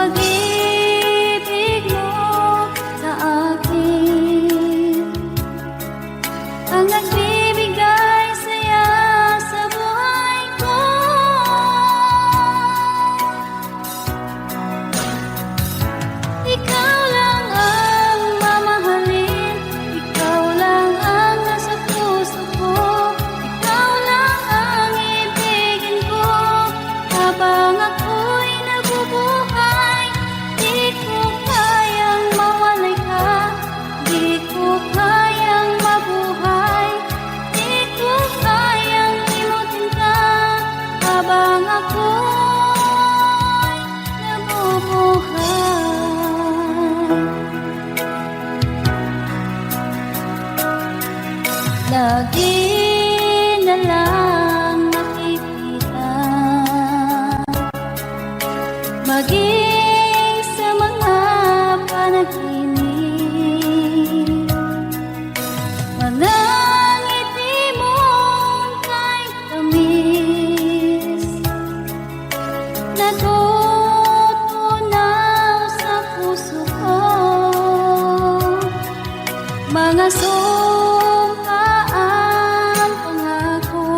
pag-ibig mo sa akin ang nagbibigay saya sa buhay ko. Ikaw lang ang mamahalin, ikaw lang ang nasa puso ko, ikaw lang ang ibigin ko habang ako'y nabubuhay. Di ko kayang mawalay ka, di ko kayang mabuhay, di ko kayang limutin ka habang ako'y nabubuhay. Lagi na lang makikita, maging sa mga panaginip, mga ngiti mong kahit tamis, natutunaw sa puso ko. Mga sumpaang pangako,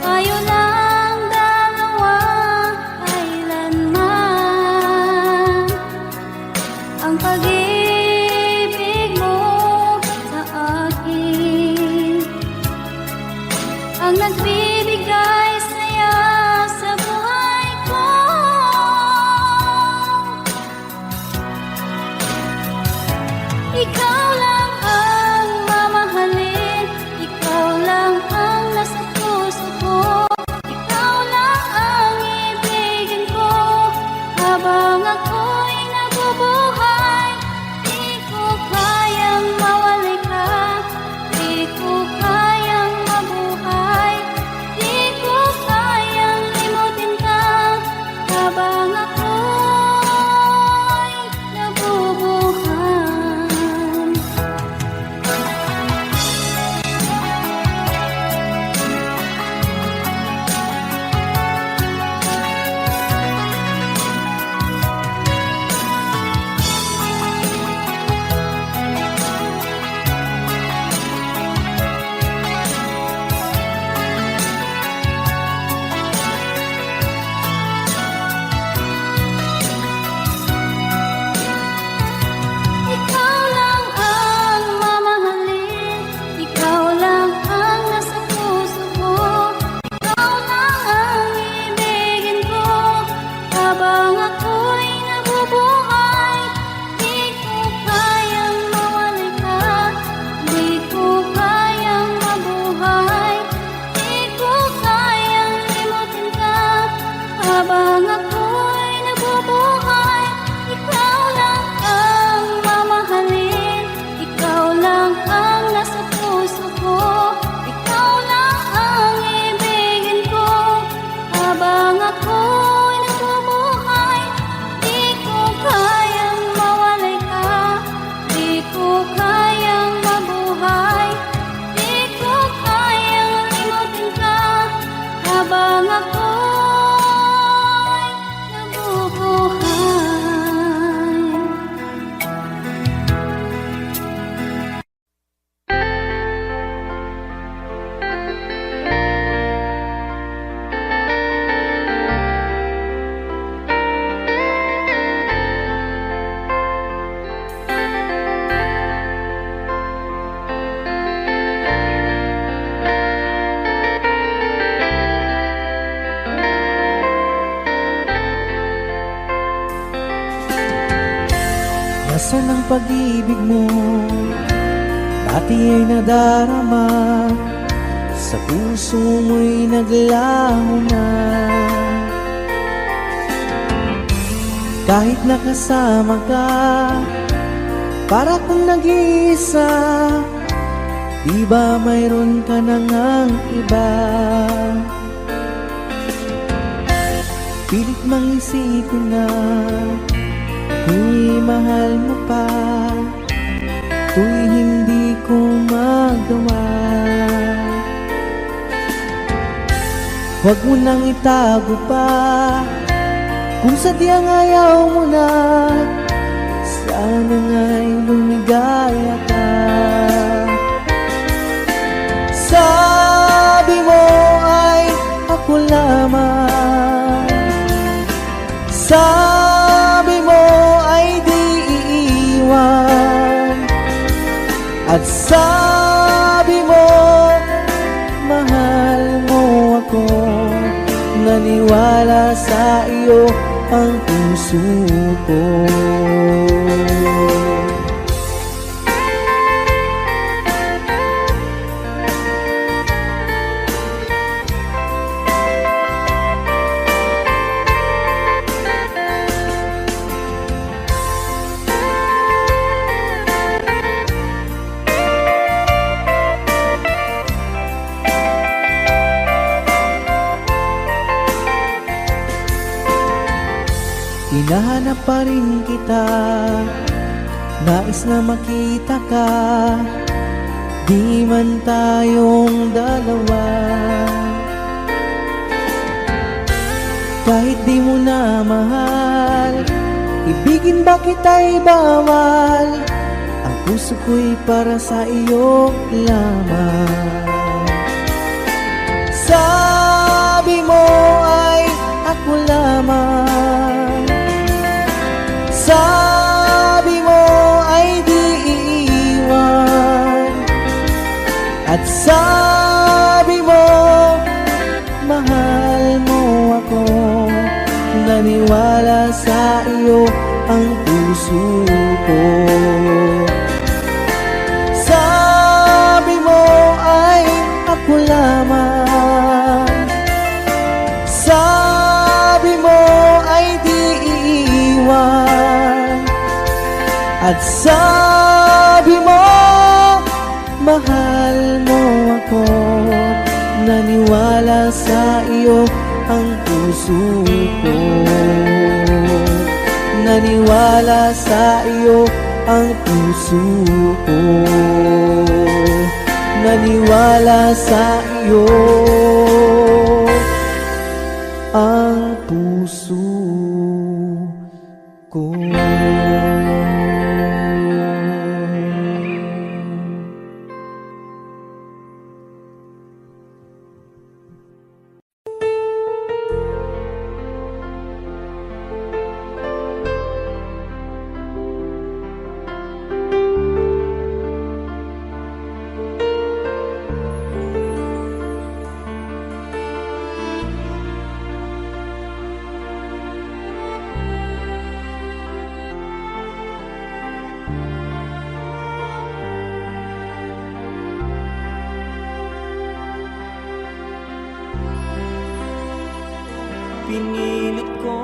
tayo lang dalawa kailanman. Ang pag-ibig mo sa akin ang nagbibigay saya sa buhay ko. Ikaw lang ang mamahalin, ikaw lang ang nasa puso ko, ikaw lang ang ibigin ko habang ako'y nabubuhay. Di ko kayang mawalay ka, di ko kayang mabuhay, di ko kayang limutin ka habang ako'y nabubuhay. Ikaw lang ang mamahalin, ikaw lang ang nasa puso ko, ikaw lang ang ibigin ko habang ako'y nabubuhay. Di ko kayang mawalay ka, di ko kayang mabuhay, di ko kayang limutin ka habang ako'y nabubuhay. Ikaw lang ang mamahalin, ikaw lang ang nasa puso ko, ikaw lang ang ibigin ko habang ako'y nabubuhay. Di ko kayang mawalay ka, di ko kayang mabuhay, di ko kayang limutin ka habang ako'y nabubuhay. Nasaan ang pag-ibig mo? Dati ay nadarama, sa puso mo'y naglaho na. Kahit nakasama ka, para kung nag-iisa, di ba mayroon ka na ngang iba? Pilit mang isipin na Tu'y mahal mo pa, tu'y hindi ko magawa. Huwag mo nang itago pa, Kung sadyang ayaw mo na, sana nga'y lumigaya ka. Sabi mo ay ako lamang, sabi mo ay di iiwan, at sabi mo mahal mo ako. Naniwala sa iyo ang puso ko. Hinahanap pa rin kita, nais na makita ka, di man tayong dalawa. Kahit di mo na mahal, ibigin ba kita'y bawal? Ang puso ko'y para sa iyo lamang. Sabi mo ay ako lamang, sabi mo ay di iiwan, at sabi mo mahal mo ako. Naniwala sa iyo ang puso ko. Sabi mo ay ako lamang, sabi mo ay di iiwan, at sabi mo mahal mo ako. Naniwala sa iyo ang puso ko. Naniwala sa iyo ang puso ko. Naniwala sa iyo ang puso ko. Pinilit ko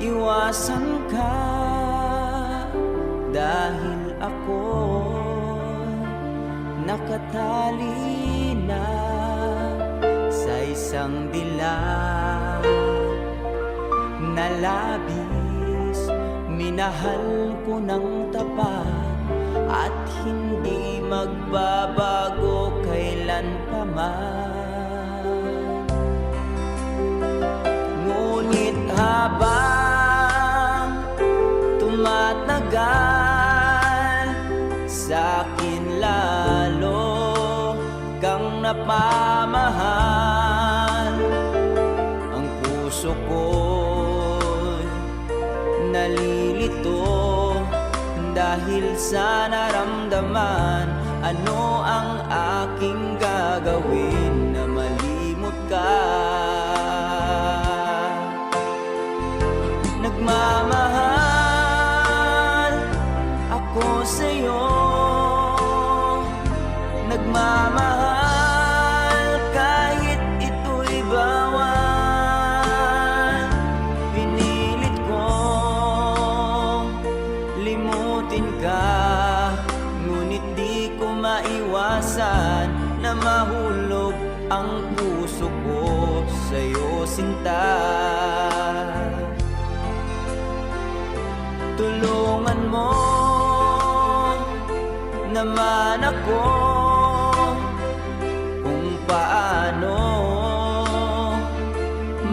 iwasan ka, dahil ako nakatali na sa isang dilag na labis. Minahal ko ng tapat at hindi magbabago kailan pa man. Ngunit habang tumatagal, sa'kin lalo kang napamahal. Ang puso ko'y nalilito dahil sa naramdaman. Ano ang aking gagawin na malimot ka? Nagmamahal ako sa'yo, nagmamahal kahit ito'y bawal. Pinilit kong limutin ka, ngunit di ko maiwasan na mahulog ang puso ko sa'yo, sinta. Tulungan mo naman ako kung paano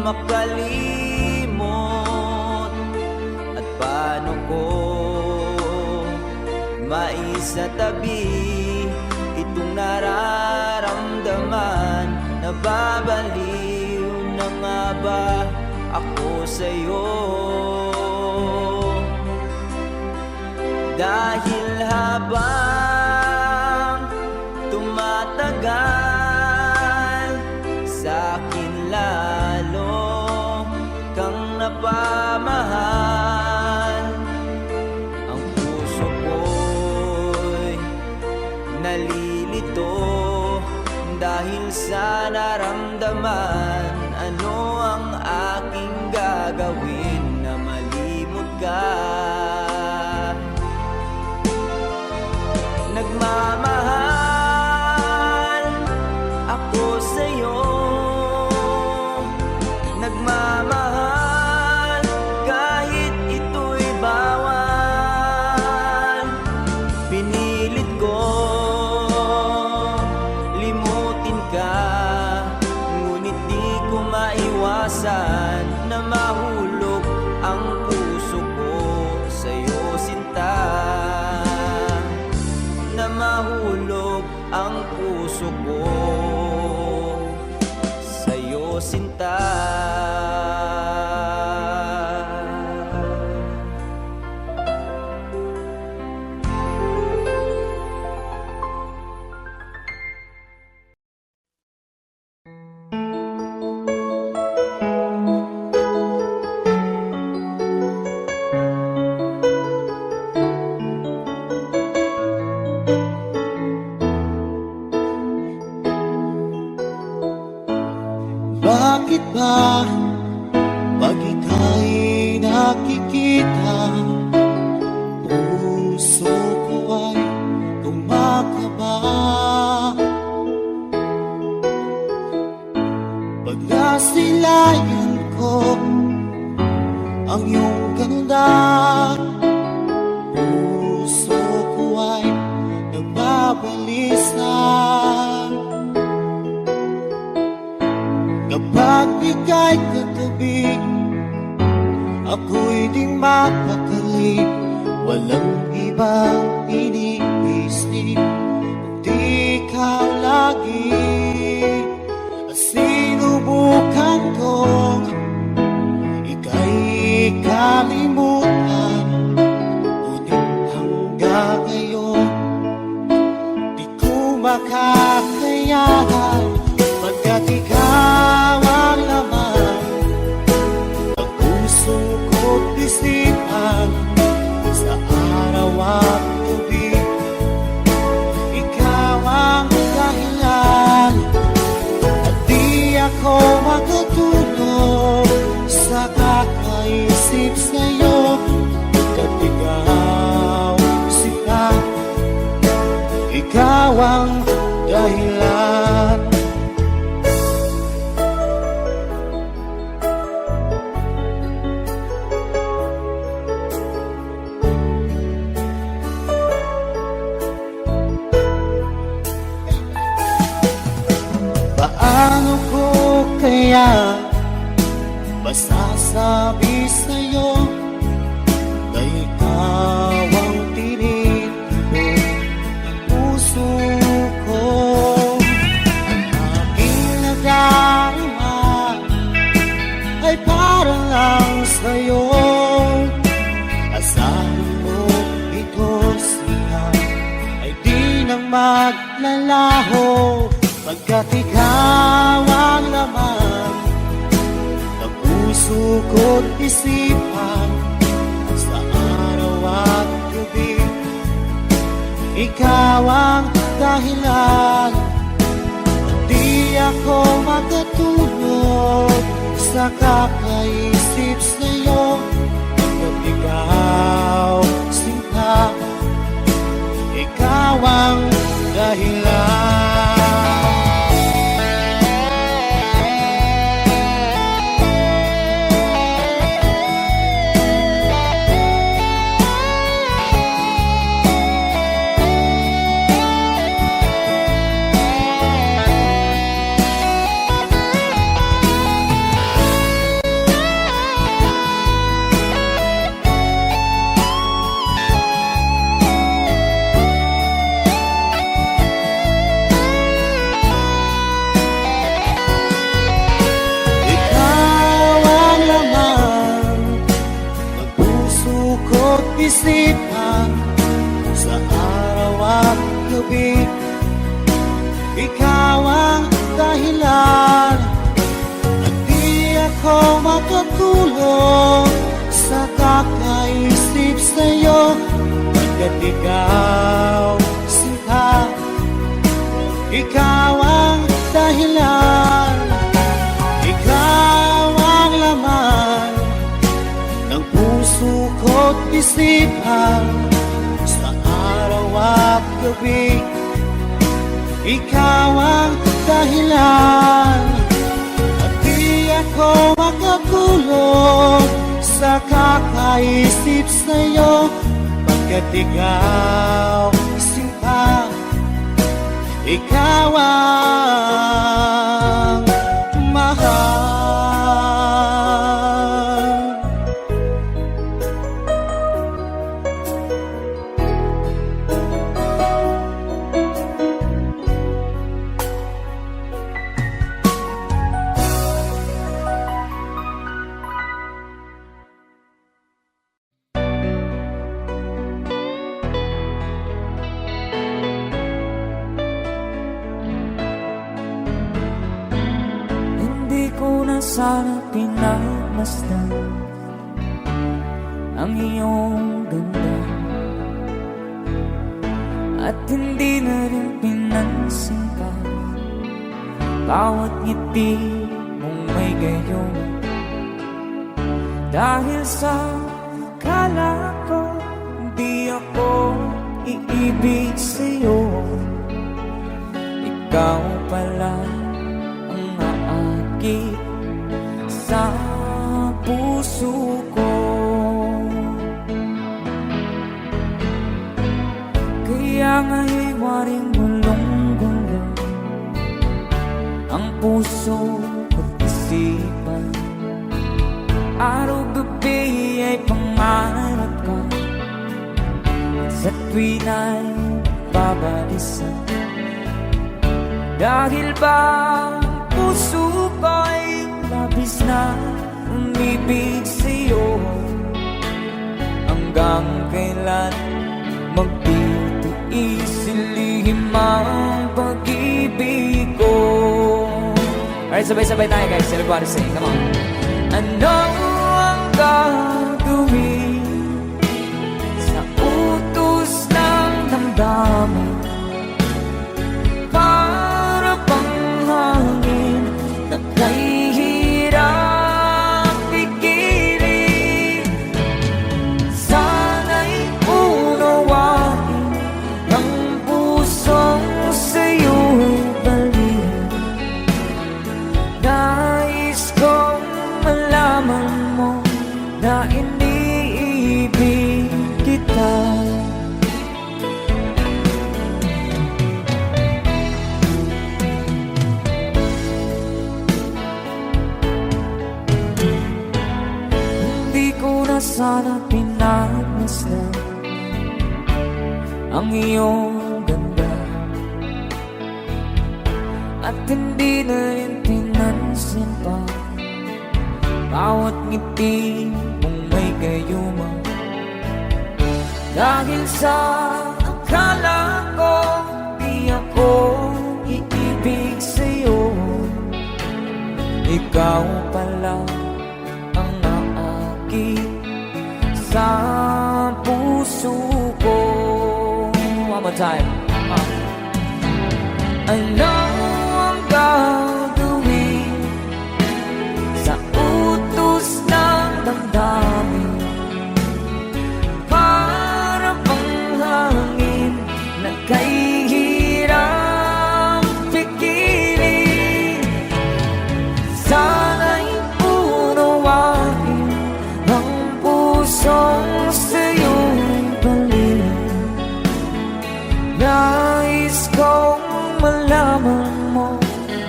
makalimot? At paano ko maisatabi itong nararamdaman? Nababaliw na nga ba ako sa'yo? Dahil habang tumatagal, sa'kin lalo kang napamahal. Ang puso ko'y nalilito dahil sa naramdaman. Ano ang aking gagawin na malimot ka? Nagmamahal ako sa'yo, nagmamahal kahit ito'y bawal. Pinilit ko limutin ka, ngunit di ko maiwasan na mahulog ang puso ko sa'yo, sinta. Na mahulog ang puso ko sa'yo, sinta. Bakit ba pag ika'y nakikita, puso ko ay kumakaba? Pag nasilayan ko ang iyong ganda, puso ko ay nagbabalisa. Kapag ika'y katabi, ako'y di mapakali. Walang ibang iniisip kundi ikaw lagi. At sinubukan kong ika'y kalimutan, ngunit hanggang ngayon di ko makakayanan. Pagkat ikaw ang laman ng puso ko't isipan, sa araw at gabi. Ikaw ang dahilan at di ako matutulog sa kakaisip sa'yo. Pagkat ikaw sila, ikaw ang dahilan. Paano ko kaya masasabi sa'yo na ikaw ang tinitibok ng puso ko? Ang aking nadarama ay para lang sa'yo. Asahan mo ito siya ay di nang maglalaho. Pagkat ikaw ang laman ng puso ko't isipan, sa araw at gabi. Ikaw ang dahilan, di ako makatulog sa kakaisip sa'yo. Pagkat ikaw sinta, ikaw ang dahilan. isipan sa araw at gabi. Ikaw ang dahilan at di ako makatulog sa kakaisip sa'yo, pagkat ikaw sinta. Ikaw ang dahilan, ikaw ang laman ng puso ko't isipan sa araw at gabi. Ikaw ang dahilan at di ako makatulog sa kakaisip sa'yo, pagkat ikaw sinta. Ikaw ang mahal. Hindi ko na sana pinagmasdan ang iyong ganda, at hindi na rin pinansin pa bawat ngiti mong may gayon. Dahil sa kala ko di ako iibig sa'yo, ikaw pala ang aakit sa puso ko. Kaya nga'y waring gulong-gulong ang puso at isipan. Araw-gabi ay pangarap ka, sa tuwin ay babalisan. Dahil ba ang puso ko'y labis na umibig sa'yo, hanggang kailan magtitiis ilihim ang pag-ibig ko. Alright, sabay-sabay tayo guys, everybody sing, come on. Ano ang gagawin sa utos ng damdamin? Para bang hangin na kahihirap pigilan? Sana'y unawain ang pusong sa'yo'y baliw. Nais kong malaman mo na iniibig kita. Hindi ko na sana pinagmasdan ang iyong ganda, at hindi na rin pinansin pa bawat ngiti mong may gayuma. Dahil sa akala ko di ako iibig sa'yo, ikaw pala ang aakit sa puso ko. One more time. Ano ang gagawin sa utos ng damdamin? Para bang hangin na kahihirap pigilan? Sana'y unawain ang pusong sa'yo'y baliw. Nais kong malaman mo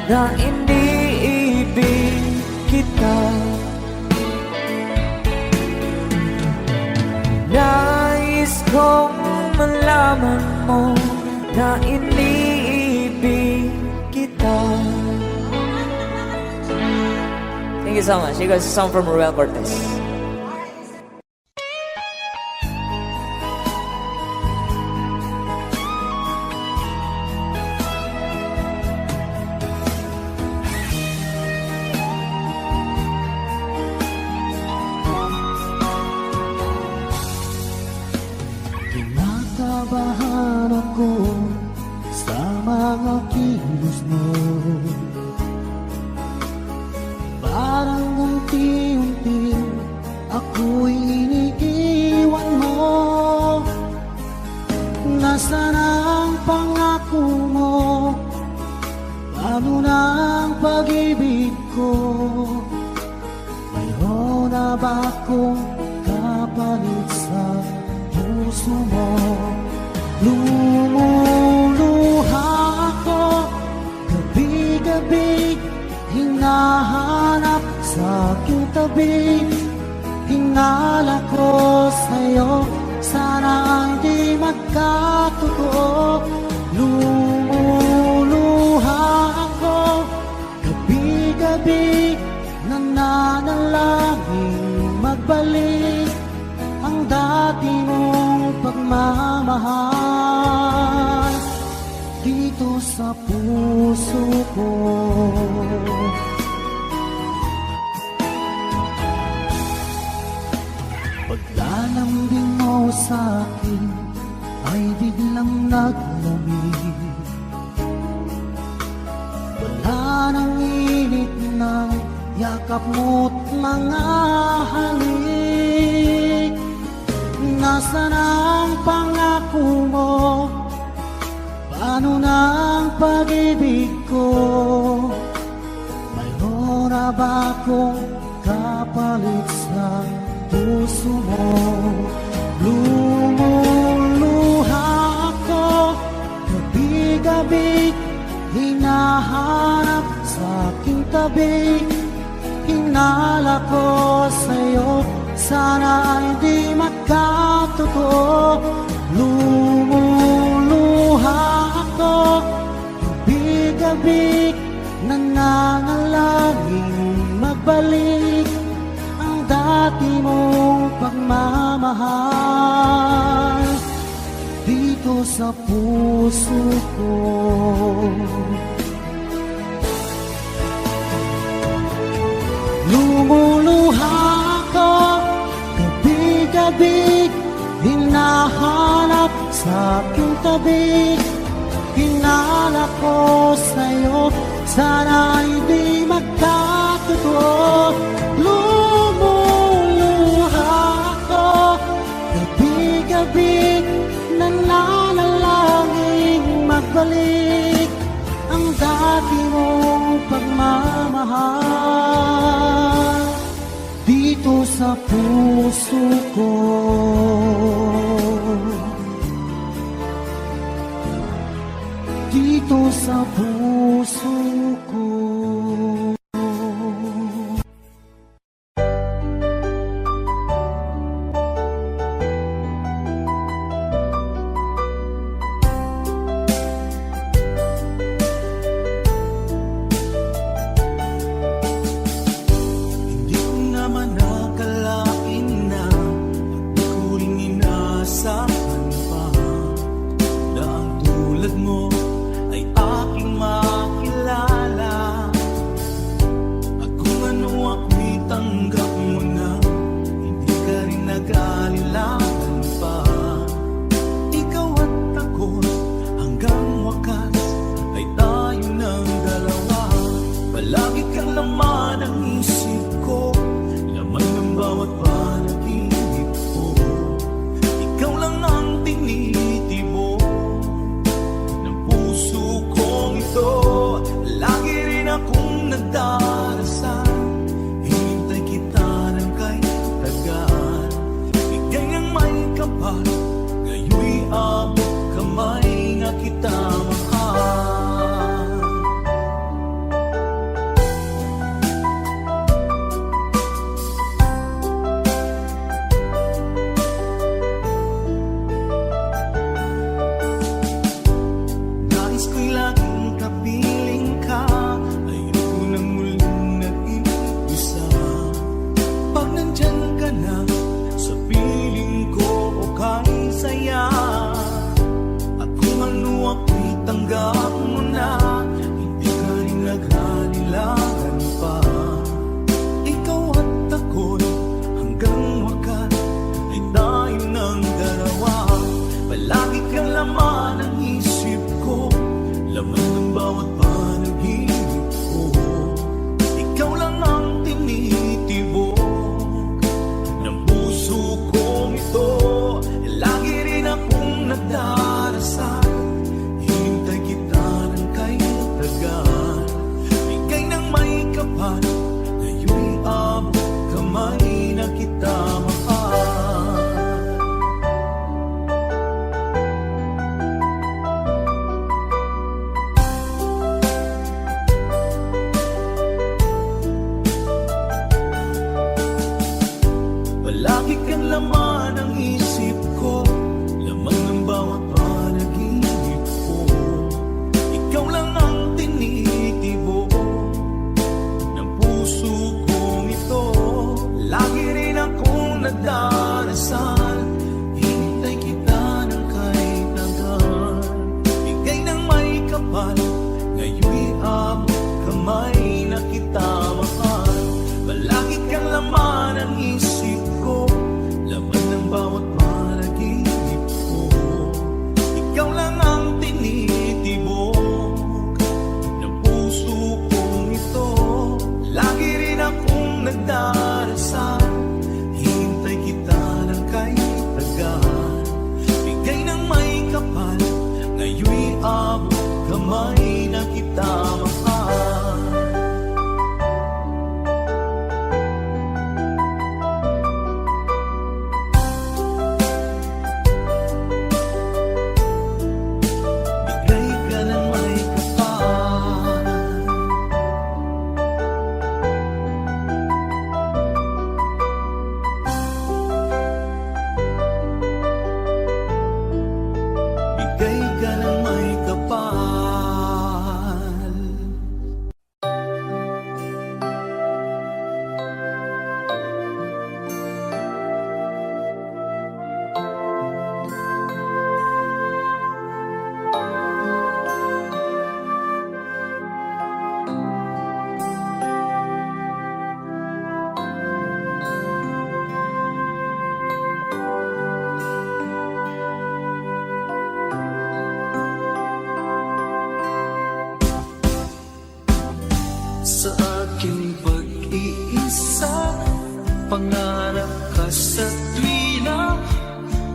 na iniibig kita. Nais kong malaman mo na iniibig kita. Thank you so much. You guys, a song from Ruel Cortez. unti-unti ako'y iniiwan mo. Nasaan ang pangako mo? Paano na ang pag-ibig ko? Mayroon na ba akong kapalit sa puso mo? Lumuluha ako gabi-gabi, hinahanap sa aking tabi. Hinala ko sa'yo, sana hindi magkatotoo. Lumuluha ako gabi-gabi, nananalangin magbalik ang dati mong pagmamahal dito sa puso ko. Paglalambing mo sa'kin ay biglang naglamig. Wala nang init ng yakap mo't mga halik. Nasaan ang pangako mo? Paano na ang pag-ibig ko? Mayroon na ba akong kapalit sa puso mo? Lumuluha ako gabi-gabi, hinahanap sa aking tabi. Hinala ko sa'yo, sana hindi magkatotoo. Lumuluha ako gabi-gabi, nananalangin magbalik ang dati mong pagmamahal dito sa puso ko. Lumuluha ako gabi-gabi, hinahanap sa aking tabi. Hinala ko sa'yo, sana hindi magkatotoo. Lumuluha ako gabi-gabi, nananalangin magbalik ang dati mong pagmamahal dito sa puso ko. Dito sa puso ko. Hindi ko naman akalain na di ko rin inaasahan pa na ang tulad mo ay aking makilala. laman ng isip ko, laman ng bawat panaginip ko. Ikaw lang ang tinitibo ng puso kong ito. Lagi rin akong nagdarasal, hintay kita ng kahit hanggan. Bigay ng may kapal, ngayon'y abot kamay na kita mahal. Palagi kang laman ng isip ko, laman ng bawat panaginip ko. Ikaw lang ang tinitibok ng puso kong ito. Lagi rin akong nagdarasal, hintay kita ng kahit tagal. Bigay ng may kapal, ngayon'y abot kamay na kita mahal. Bigay ka ng may kapal. Bigay ka ng may kapal. Sa aking pag-iisa, pangarap ka sa tuwina,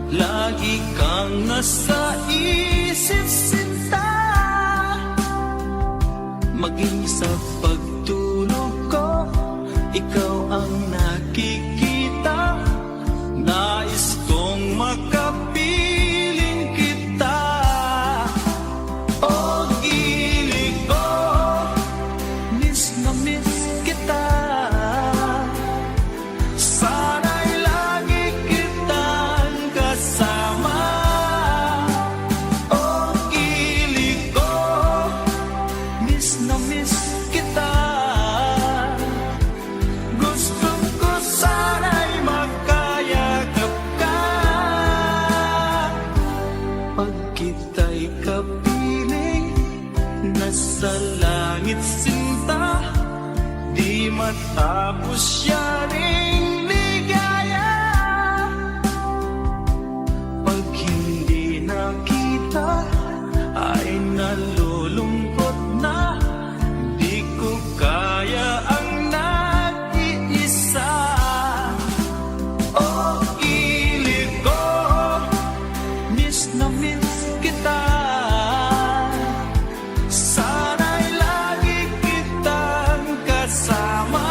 lagi kang nasa isip sinta. Maging sa pagtulog ko, ikaw ang nakikita. Nais kong makapiling kita. O gilig ko, miss na miss kita. Sana'y lagi kitang kasama. O gilig ko, miss na miss kita. Gusto ko sana'y magkayakap ka. Pag kita'y kapiling, nasa langit sinta, di matapos siya ring ligaya. Pag hindi nakita, ay nalulungkot na, di ko kaya ang nag-iisa. O gilig ko, miss na miss kita. Sana'y lagi kitang kasama.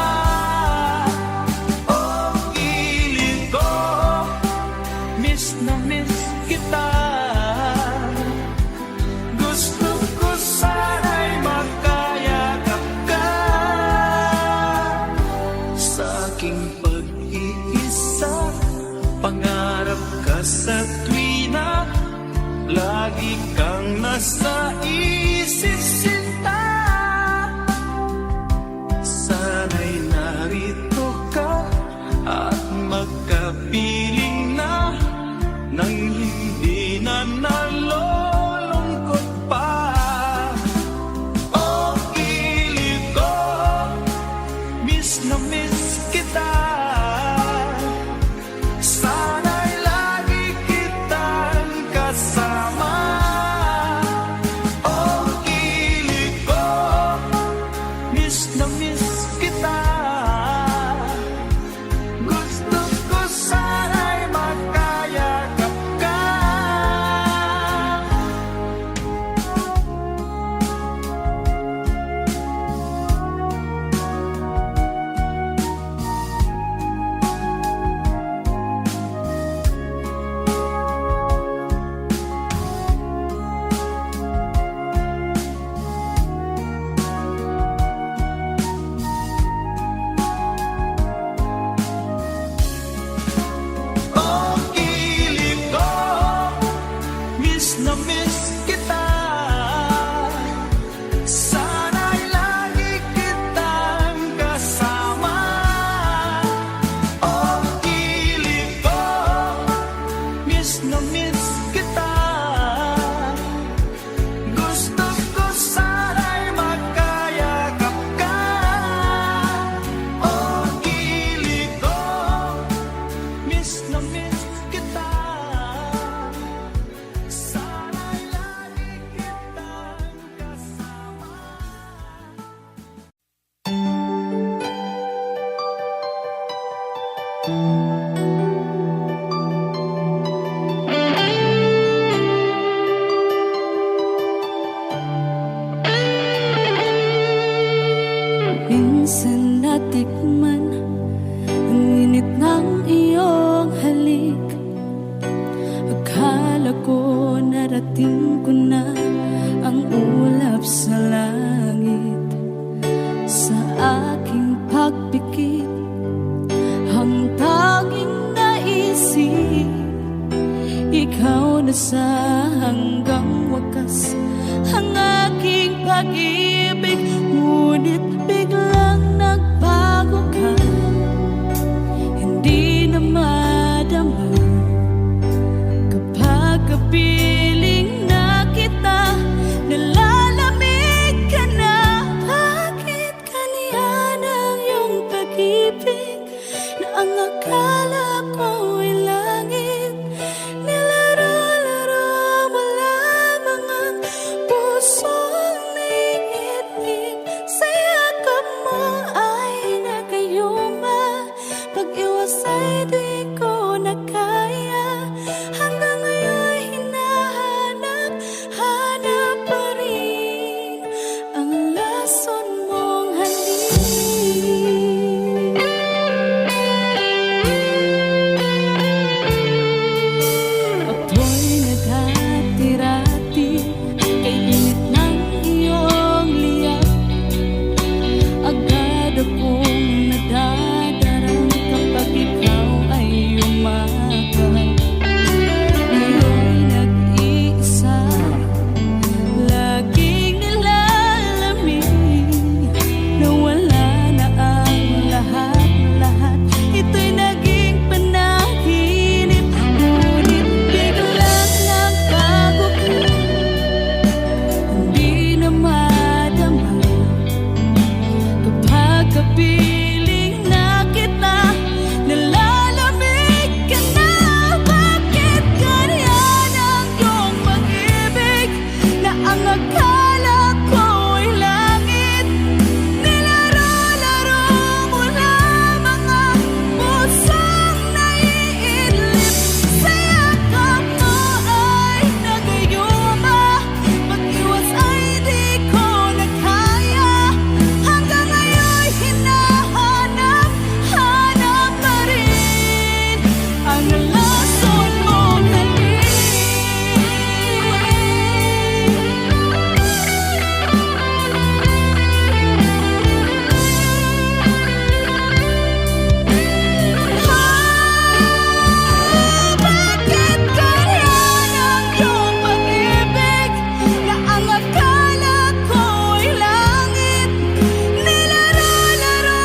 O gilig ko, miss na miss kita. Gusto ko sana'y magkayakap ka. Sa aking pag-iisa, pangarap ka sa tuwina, lagi kang nasa isip sinta. Sana'y narito ka at magkapiling na, nang hindi na nalulungkot pa. O gilig ko, miss na miss kita. Sana'y lagi kitang kasama. O gilig ko, miss na miss kita. Gusto ko sana'y magkayakap ka. Minsan natikman ang init ng iyong halik. Akala ko narating ko na ang ulap sa langit. Sa aking pagpikit, ang tanging naisip, ikaw na sa hanggang wakas ang aking pag-ibig. Ngunit biglang nagbago ka, hindi na madama kapag kapiling na kita, nalalamig ka na. Bakit ganyan ang iyong pag-ibig na ang akala ko ay langit? Nilaro-laro mo lamang ang pusong naiinip. Sa yakap mo ay nagayuma, pag-iwas ay di ko na kaya. Hanggang ngayon hinahanap-hanap pa rin ang lason mong halik. Ako'y naghatirati kay init ng iyong liyak. Agad akong nadadarang kapag ikaw ay umakap. Ngayon nag-iisa, laging nilalamig. Nawala na ang lahat-lahat, ito'y naging panaginip. Ngunit biglang nagbago ka, hindi na madama kapag kapiling na kita, nalalamig ka na. Bakit ganyan ang iyong pag-ibig na ang akala ko ay langit? Nilaro-laro mo lamang ang pusong naiidlip. Sa yakap mo ay nagayuma, pag-iwas ay di ko na kaya. Hanggang ngayon hinahanap-hanap pa rin ang lason mong halik. Bakit ganyan ang iyong pag-ibig na ang akala ko ay langit? Nilaro-laro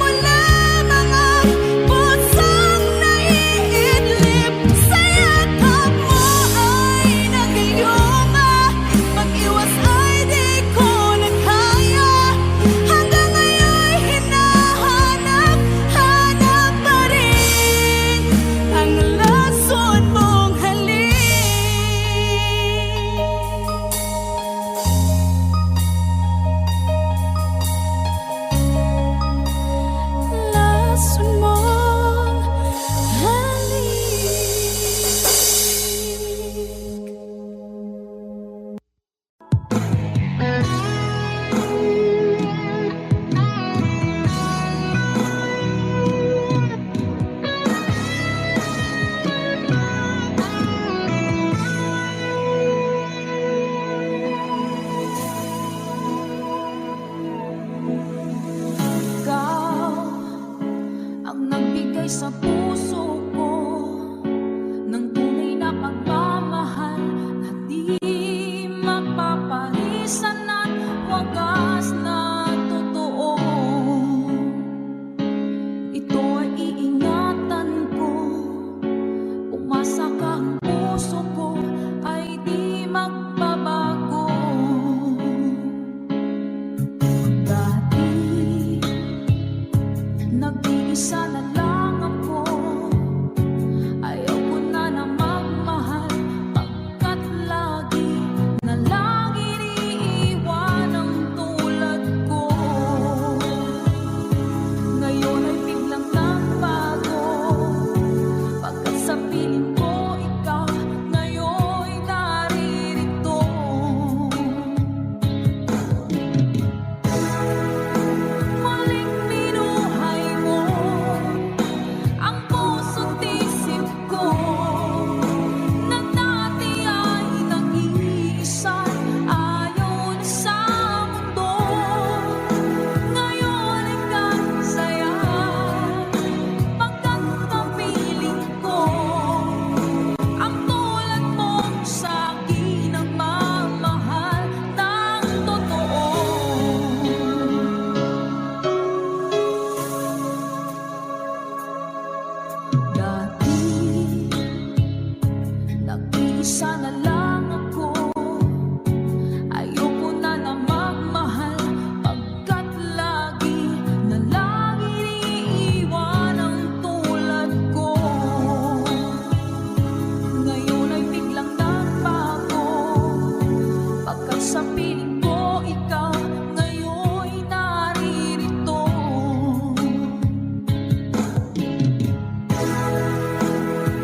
mo lamang ang pusong naiidlip. Sa yakap mo ay nagayuma, pag-iwas ay di ko na kaya. Hanggang ngayon hinahanap-hanap pa rin ang lason mong halik. Lason mong Ikaw ang nagbigay sa puso ko ng tunay na pagmamahal na di mapapalisan at wagas na totoo. Ito ay iingatan ko, umasa ka ang puso ko ay di magbabago. Dati nag-iisa na lang ako, ayaw ko na na magmahal, pagkat lagi na lang iniiwan ang tulad ko. Ngayon ay biglang nagbago, Iisa na lang ako. Ayoko na na magmahal, pagkat lagi na lang iniiwan ang tulad ko. Ngayon ay biglang nagbago, pagkat sa piling ko ikaw ngayon'y naririto.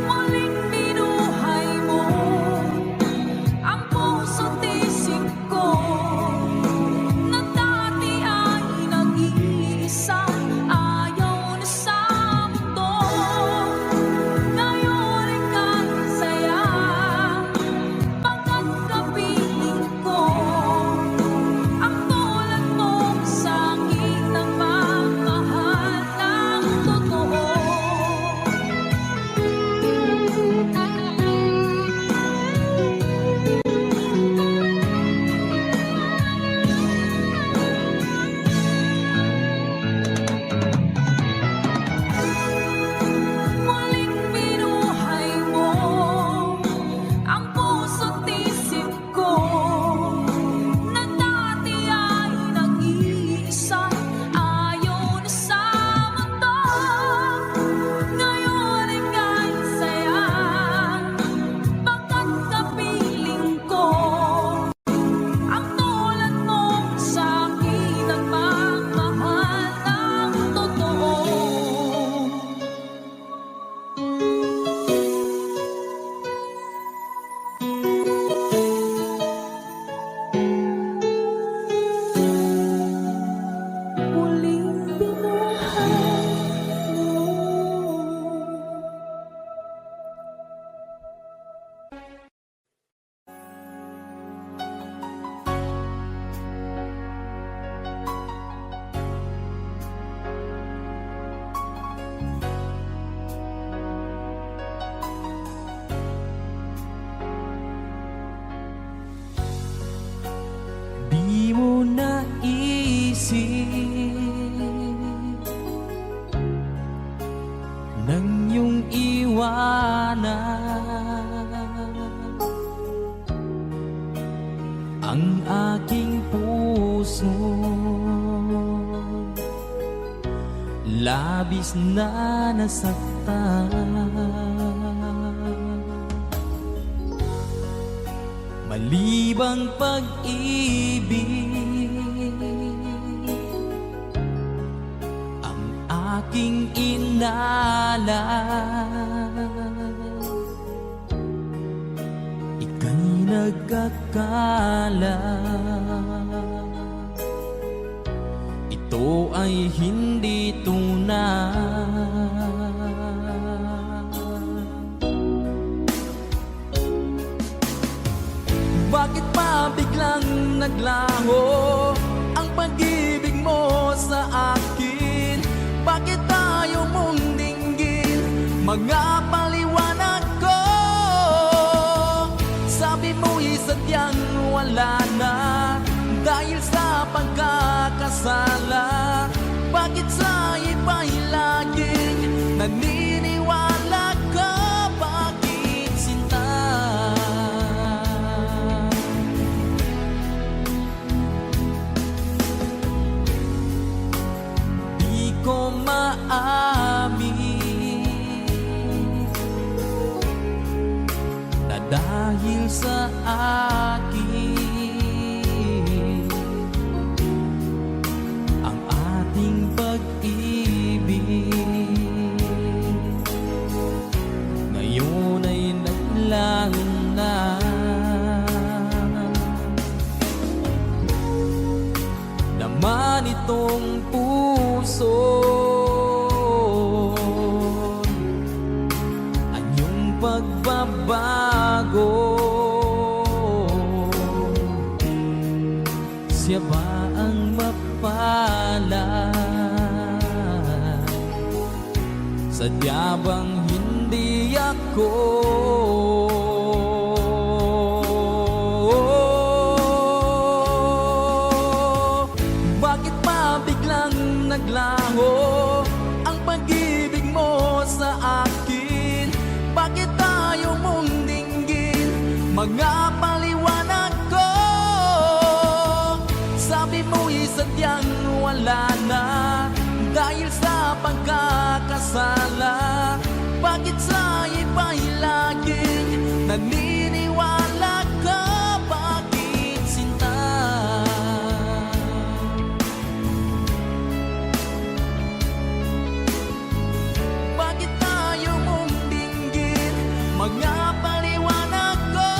Muling binuhay mo ang puso't isip ko, na dati ay nag-iisa, ayaw na sa mundo. Ngayon ay kahit saya, pagkat kapiling ko ang tulad mo sa aking nagmamahal ng totoo. Muling binuhay mo ang puso't isip ko, na dati ay nag-iisa, ayaw na sa mundo. Ngayon ay kahit saya, pagkat kapiling ko ang tulad mo sa akin nagmamahal ng totoo. Muling binuhay mo. Di mo naisip nang iyong iwanan ang aking puso, labis na nasaktan. Malibang pag-ibig ang aking inalan, ika'y nagkakala ito ay hindi tunay. Bakit pa biglang naglaho ang pag-ibig mo sa akin? Bakit tayo mong dinggin mga paliwanag ko? Sabi mo'y sadyang wala na dahil sa pagkakasala. Bakit sa iba'y laging naniniwala ka? Bakit sinta? Di ko maamin na dahil sa akin ang ating pag-ibig ngayon ay naglaho na. Naman itong puso anyong pagbabago, siya ba ang mapalad? Sadya bang hindi ako? Bakit pa biglang naglaho ang pag-ibig mo sa akin? Bakit tayo mong dinggin mga paliwanag ko. Sabi mo'y sadyang wala na dahil sa pagkakasala. Bakit sa iba'y laging naniniwala ka? Bakit sinta? Bakit tayo mong dinggin? Mga paliwanag ko.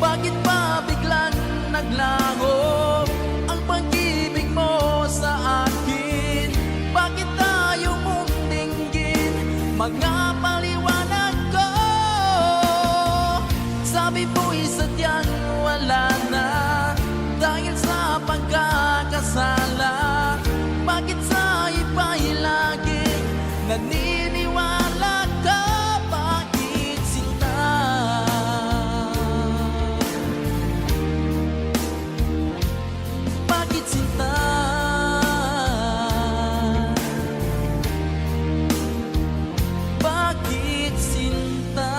Bakit ba biglang naglaho ang pag-ibig mo sa akin? Bakit tayo mong dinggin? Mga paliwanag ko. Sabi mo'y sadyang wala na dahil sa pagkakasala. Bakit sa iba'y laging naniniwala ka? Bakit sinta? Bakit sinta? Bakit sinta?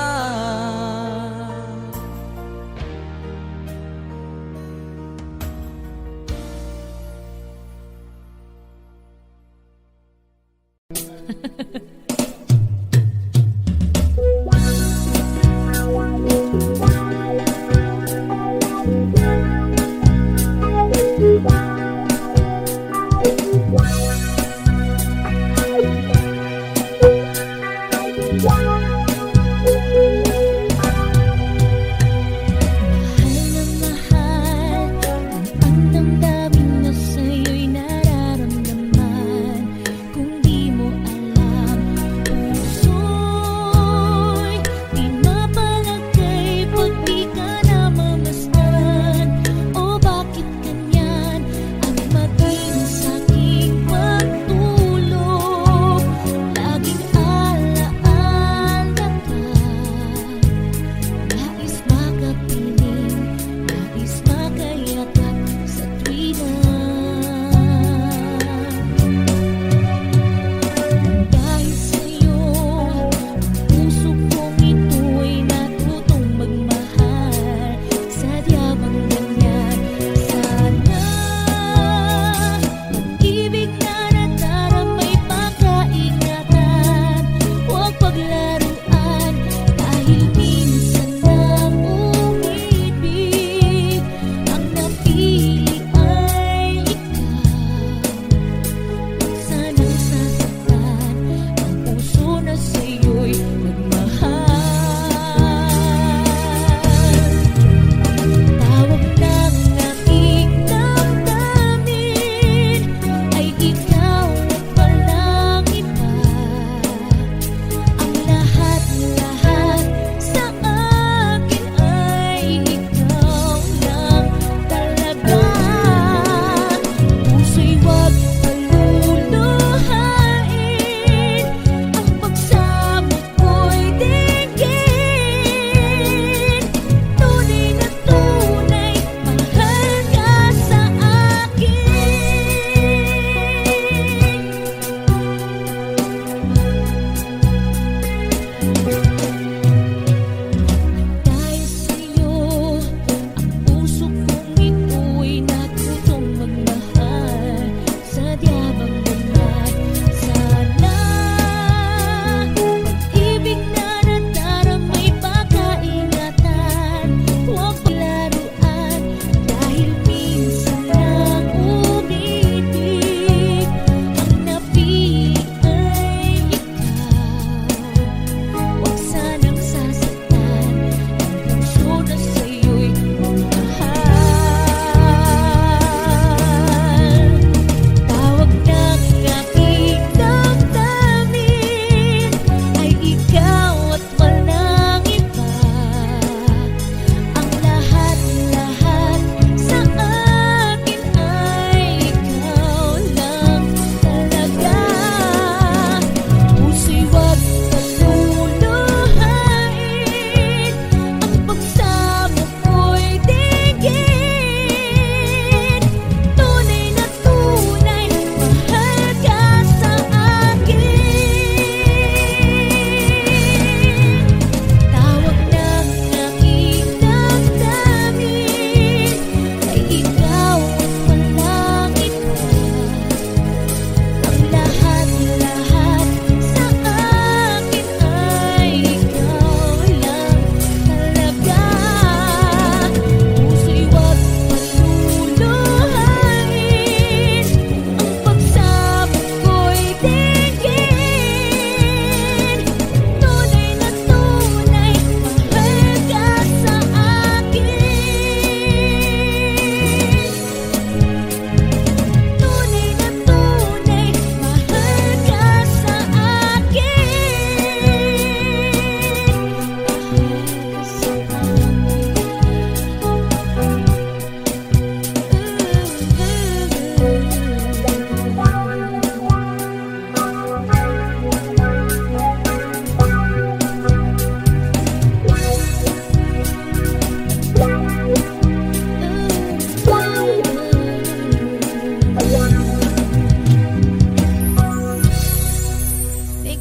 Mahal na mahal, ang damdamin na sa'yo'y nararamdaman. Kung di mo alam, puso'y di mapalagay pag di ka namamasdan. O bakit ganyan ang maging sa'king pagtulog? Laging alaala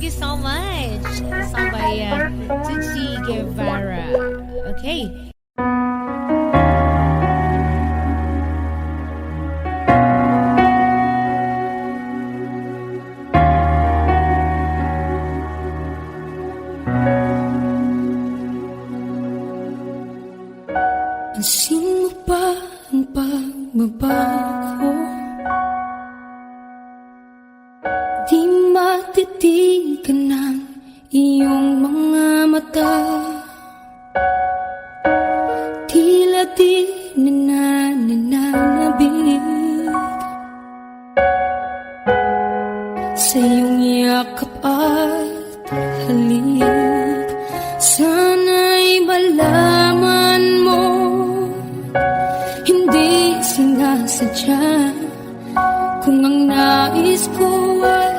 you so much. Song by Tutsi Guevara. Okay. Pansin mo ba ang pagbabago? Di matitigan ng iyong mga mata. Tila di nananabig sa iyong yakap at halik. Sana'y malaman mo, hindi sinasadya kung ang nais ko ay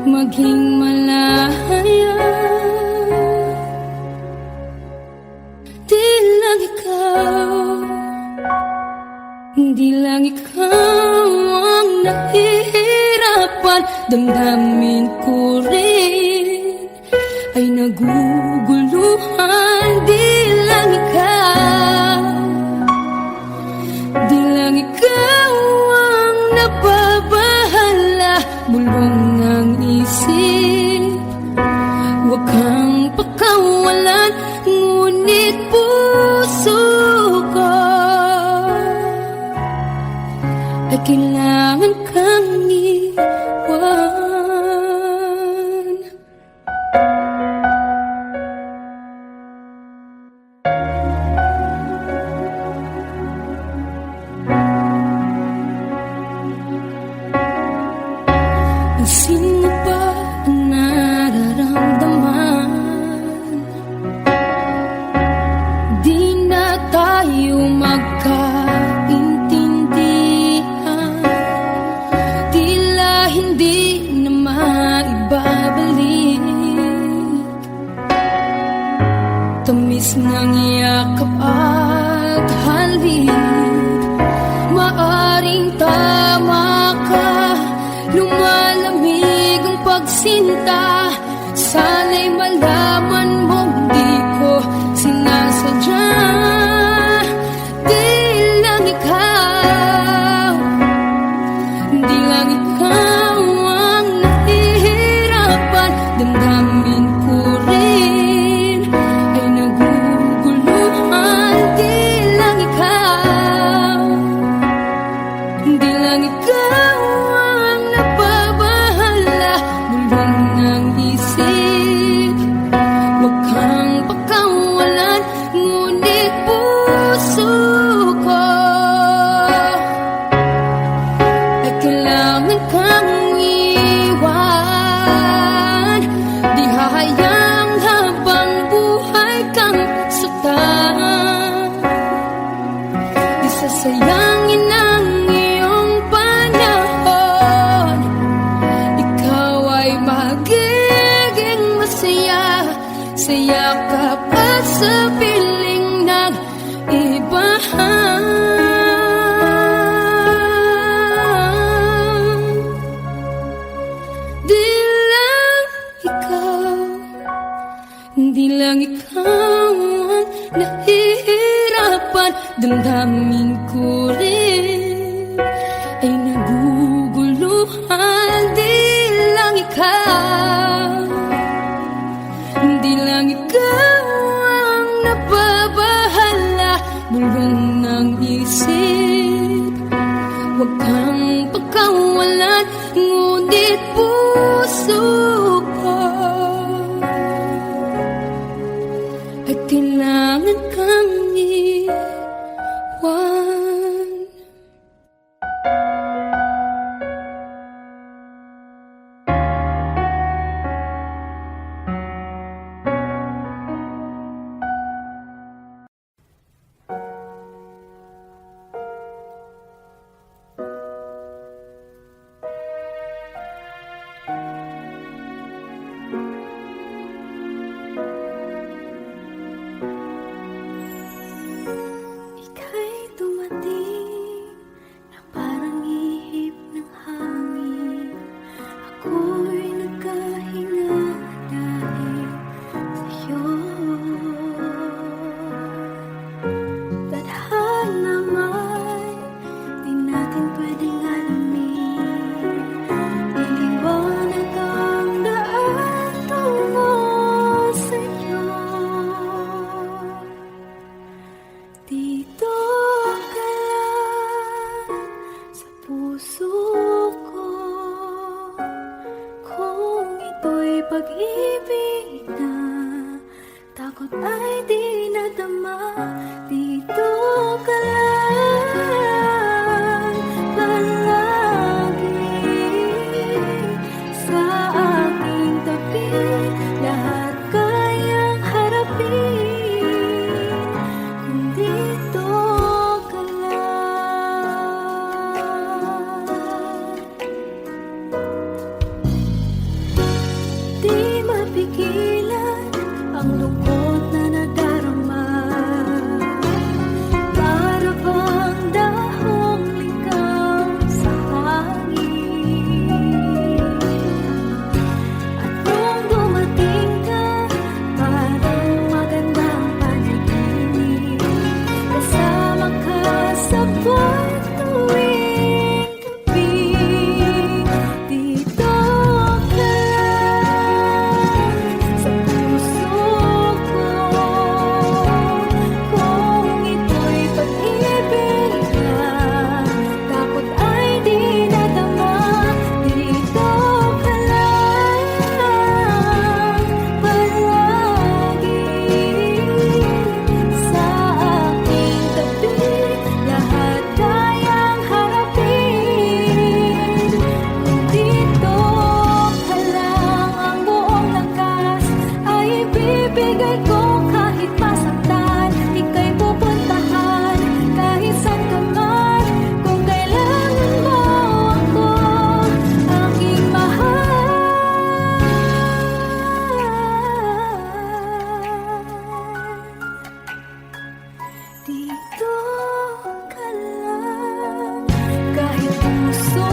maging malaya. Di lang ikaw ang nahihirapan. Damdamin ko rin ay naguguluhan. Di lang ikaw ang nababahala. Bulong ng isip, huwag kang pakawalan, ngunit puso ko ay kailangan kang iwan. Pansin mo ba ang nararamdaman? Di na tayo magkaintindihan. Tila hindi na maibabalik tamis ng yakap at halik. Maaring tama ka, lumalamig ang pagsinta. Sana'y malaman mong di ko sinasadya. Di lang ikaw ang nahihirapan. Damdamin ko rin ay naguguluhan. Di lang ikaw ang nababahala. Bulong ng isip, huwag kang pakawalan, ngunit puso ko ay kailangan kang iwan. Di hahayang habang buhay kang saktan. Di sasayangin ang iyong panahon. Ikaw ay magiging masaya sa yakap at sa piling ng iba. Di lang ikaw ang nahihirapan. Damdamin ko rin ay naguguluhan. Di lang ikaw ang nababahala. Bulong ng isip, huwag kang pagkawalan, ngunit puso ko ay kailangan kang iwan. pag-ibig na takot ay di nadama. Dito ka lang palagi sa aking tabi. Lahat kayang harapin kung dito ka lang. Di mapigilan ang lungkot na nadarama. Para bang dahong ligaw sa hangin. At nung dumating ka, parang magandang panaginip. Kasama ka sa buwan tuwing gabi. Dito ka lang sa puso ko. Kung ito'y pag-ibig na takot ay di nadama. Dito ka lang palagi sa aking tabi. Lahat kayang harapin kung dito ka lang. Ang buong lakas ay ibibigay ko kahit masaktan. Ika'y pupuntahan kahit saan ka man. Kung kailangan mo ako, aking mahal. Dito ka lang. Kahit puso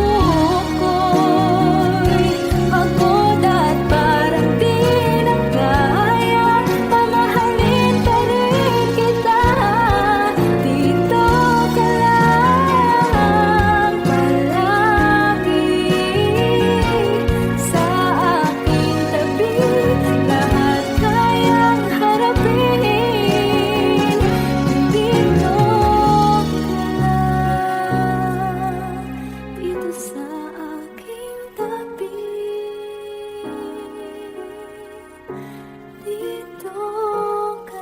ko'y pagod at parang di na kaya, mamahalin pa rin kita. Dito ka lang palagi sa aking tabi. Lahat kayang harapin kung dito ka lang. Dito sa aking tabi. Dito ka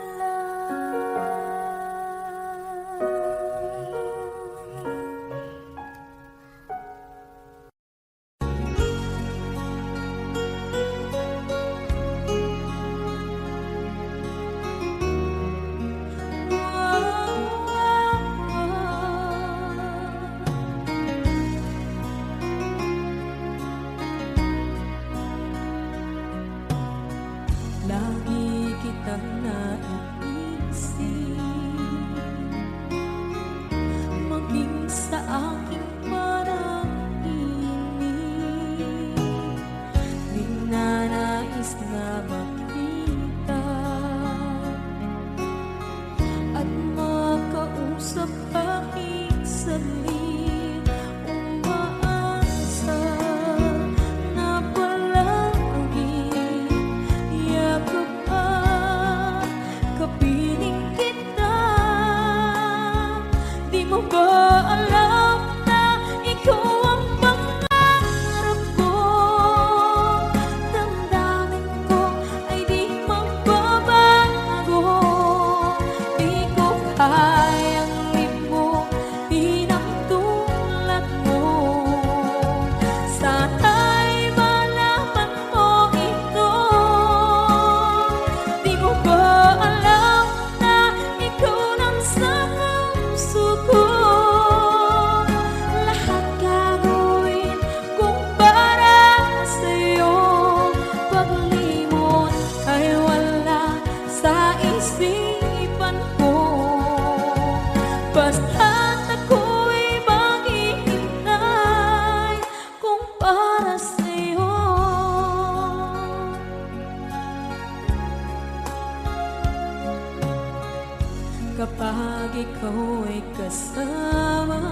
Lagi kitang naiisip, maging sa aking parang inip. Ninanais na makita at makausap kahit saglit. Umaasa na palagi yakap at kapiling kita. Di mo ba alam na ikaw ang pangarap ko? Damdamin ko ay di magbabago. Di ko kayang limutin ang tulad mo. Sana'y malaman mo ito. Di mo ba alam na ikaw lang sa puso ko? Lahat gagawin kung para sa'yo. Paglimot ay wala sa isipan ko. Basta't ako'y maghihintay kung para sa'yo. Kapag ikaw ay kasama,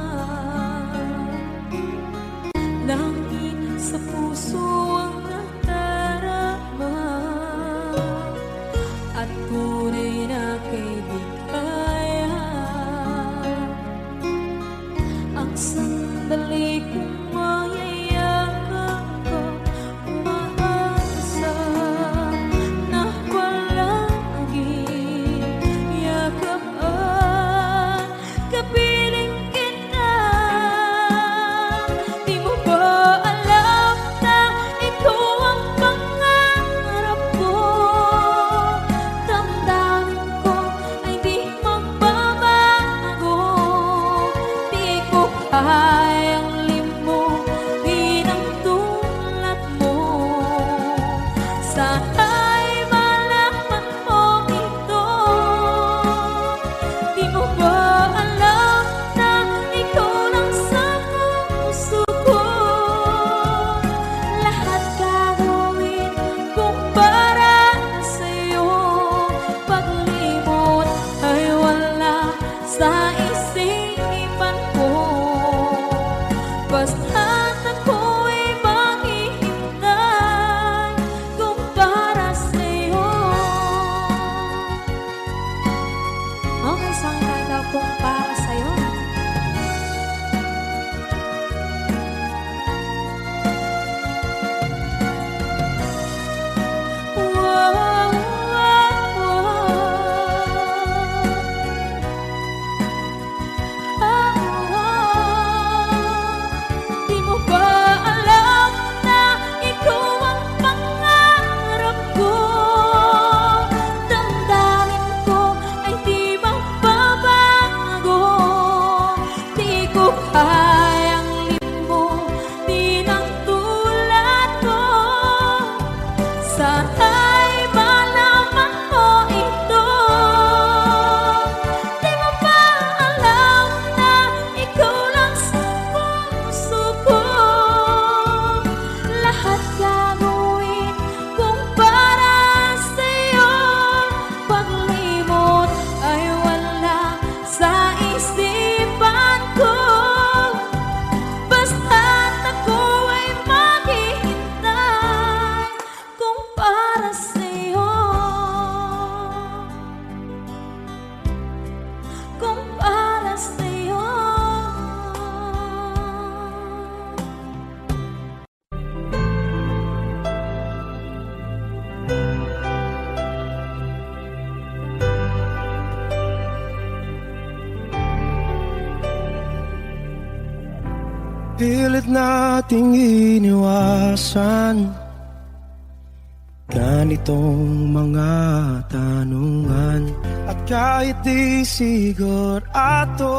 langit sa puso ang nadarama. At tunay na kaibigan, ang sandali kung mayayakap ka, umaasa. Pilit nating iniwasan ganitong mga tanungan. At kahit di sigurado,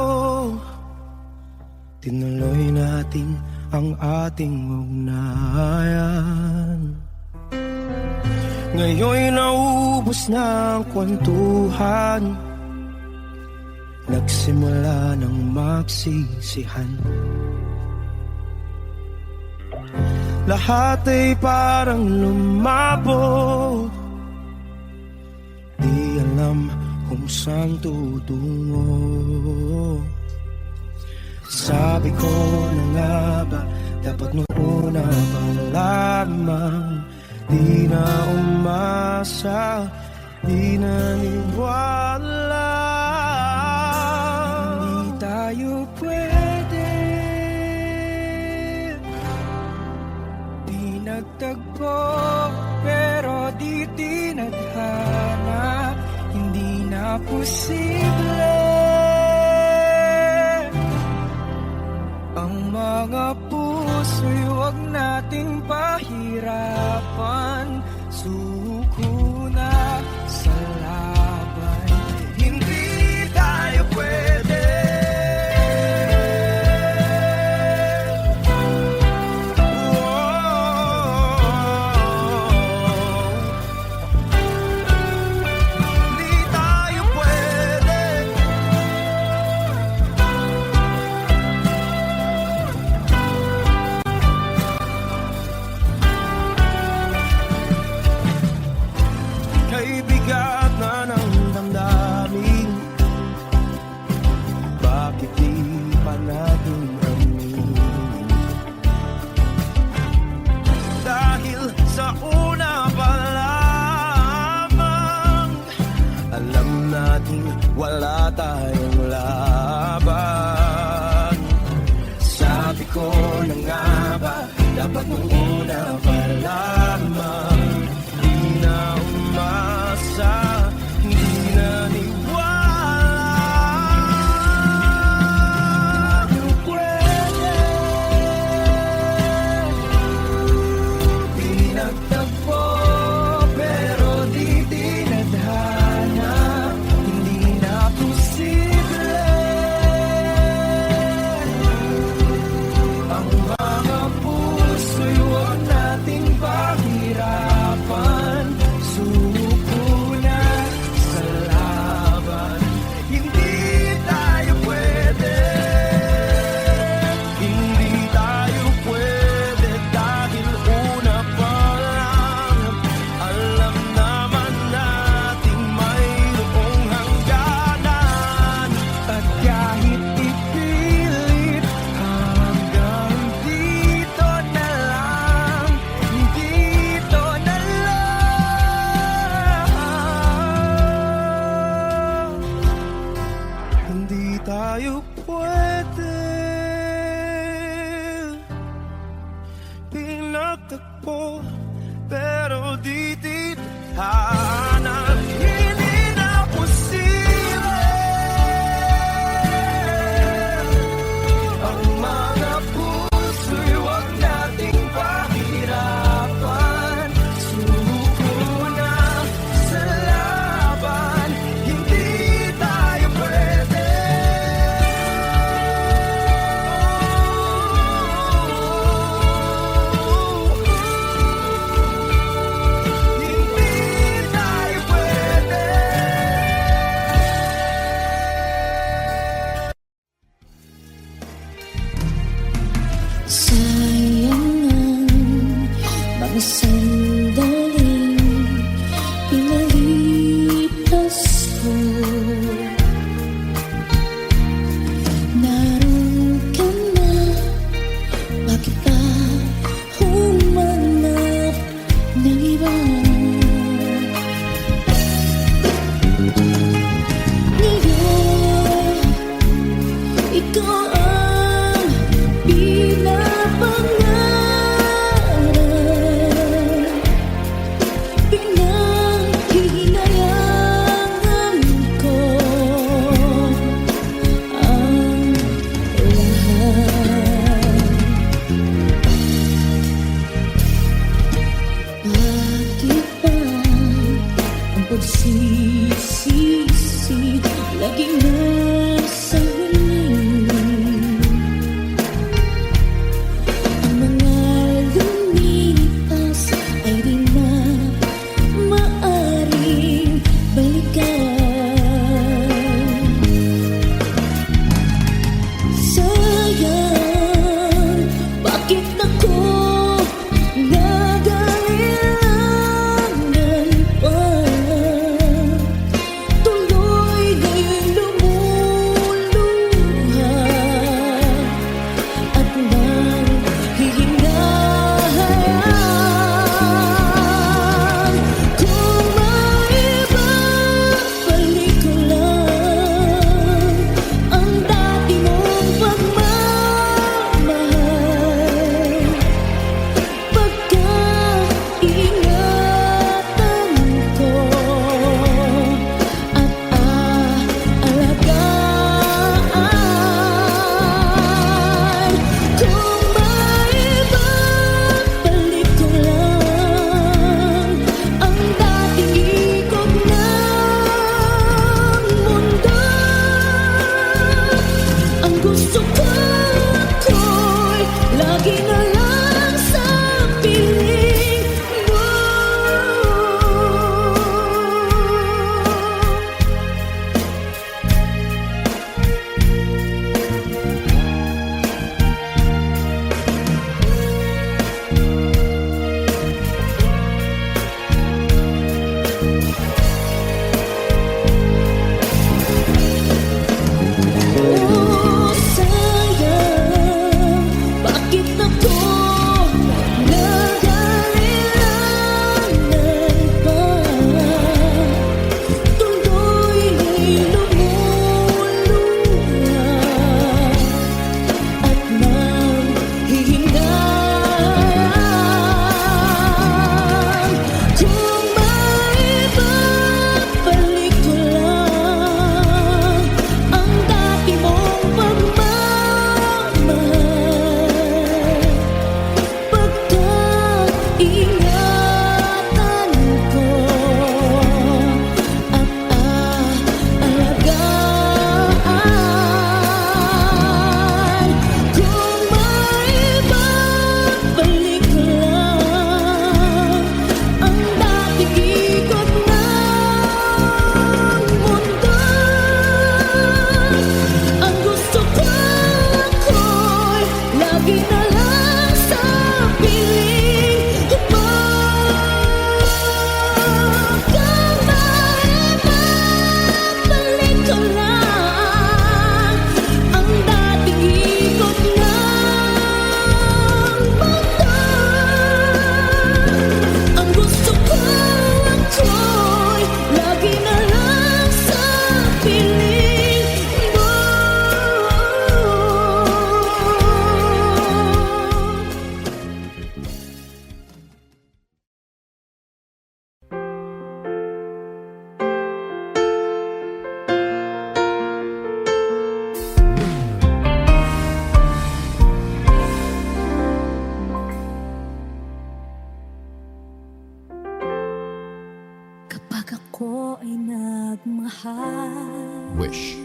tinuloy natin ang ating ugnayan. Ngayon'y naubos na ang kwentuhan, nagsimula ng magsisihan. Lahat ay parang lumabo, di alam kung saan tutungo. Sabi ko na nga ba, dapat noon na pa lamang. Di na umasa, di naniwala. Hindi tayo pwede, di nagtagpo, pero di tinadhana. Hindi na posible ang mga puso'y huwag nating pahirapan. Suko na sa laban, hindi tayo pwede. Hindi tayo pwede. Kay bigat na ng damdamin, bakit di pa natin aminin? Dahil sa una pa lamang, alam natin wala tayong laban. Sabi ko na nga ba, dapat nung una pa lamang. Di na umasa, di naniwala. Di pwede, di nagtagpo, pero di tinadhana. Hindi na posible ang mga puso'y huwag nating pahirapan. Suko na sa laban, hindi tayo pwede. Hindi tayo pwede dahil una pa lang, alam naman natin mayroong hangganan. At kahit ipilit, hanggang dito na lang, dito na lang. Hindi tayo pwede, pinagtagpo, pero di tithanan. Hindi na posible ang mga puso'y huwag nating pahirapan. Suko na sa laban, hindi tayo pwede. Hindi tayo pwede. Sayang ang mga sandaling pinalipas ko. Naroon ka na, bakit pa humanap ng iba? Ngayon, ikaw ang pinapangarap, pinahihinayangan ko ang lahat. lagi na sa huli. Ang mga lumipas ay di na maaring balikan. Sayang, bakit ako nagalilangan pa? Tuloy nga'y lumuluha at nanghihingahan. Kung maibabalik ko lang ang dati mong pagmamahal, pagkaingatan ko at aalagaan. Kung maibabalik ko lang ang dating ikot ng mundo, ang gusto ko ako'y lagi na lang sa piling mo. Oh, sayang, bakit ako nagalilangan pa? Tuloy lumuluha at nanghihingahan. Kung maibabalik ko lang ang dati mong pagmamahal, pagkaingatan ko at aalagaan. Kung maibabalik ko lang ang dating ikot ng mundo, ang gusto ko ako'y lagi na lang sa piling mo. Kung maibabalik ko lang ang dating ikot ng mundo, ang gusto ko ako'y lagi na lang sa piling mo. Kapag ako ay nagmahal, Wish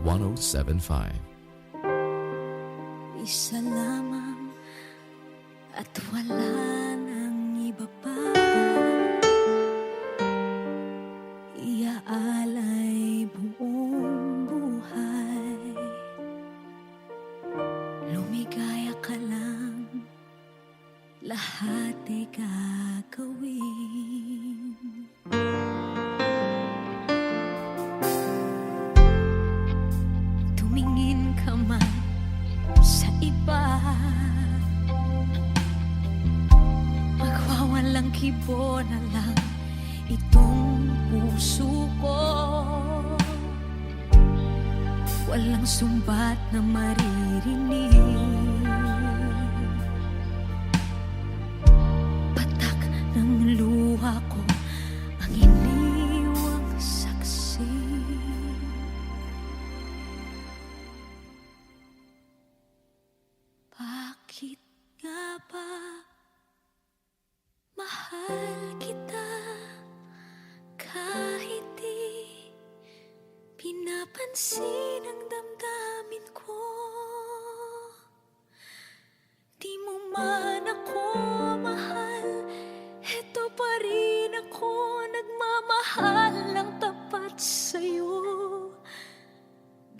1075. isa lamang at wala nang iba pa. Iaalay buong buhay, lumigaya ka lang, lahat ay gagawin. Tumingin ka man sa iba, magwawalang kibo na lang itong puso ko. Walang sumbat na maririnig, patak ng luha ko ang iniwang saksi. Bakit nga ba mahal kita kahit di pinapansin? pinapansin ang damdamin ko. Di mo man ako mahal, eto pa rin ako nagmamahal ng tapat sa'yo.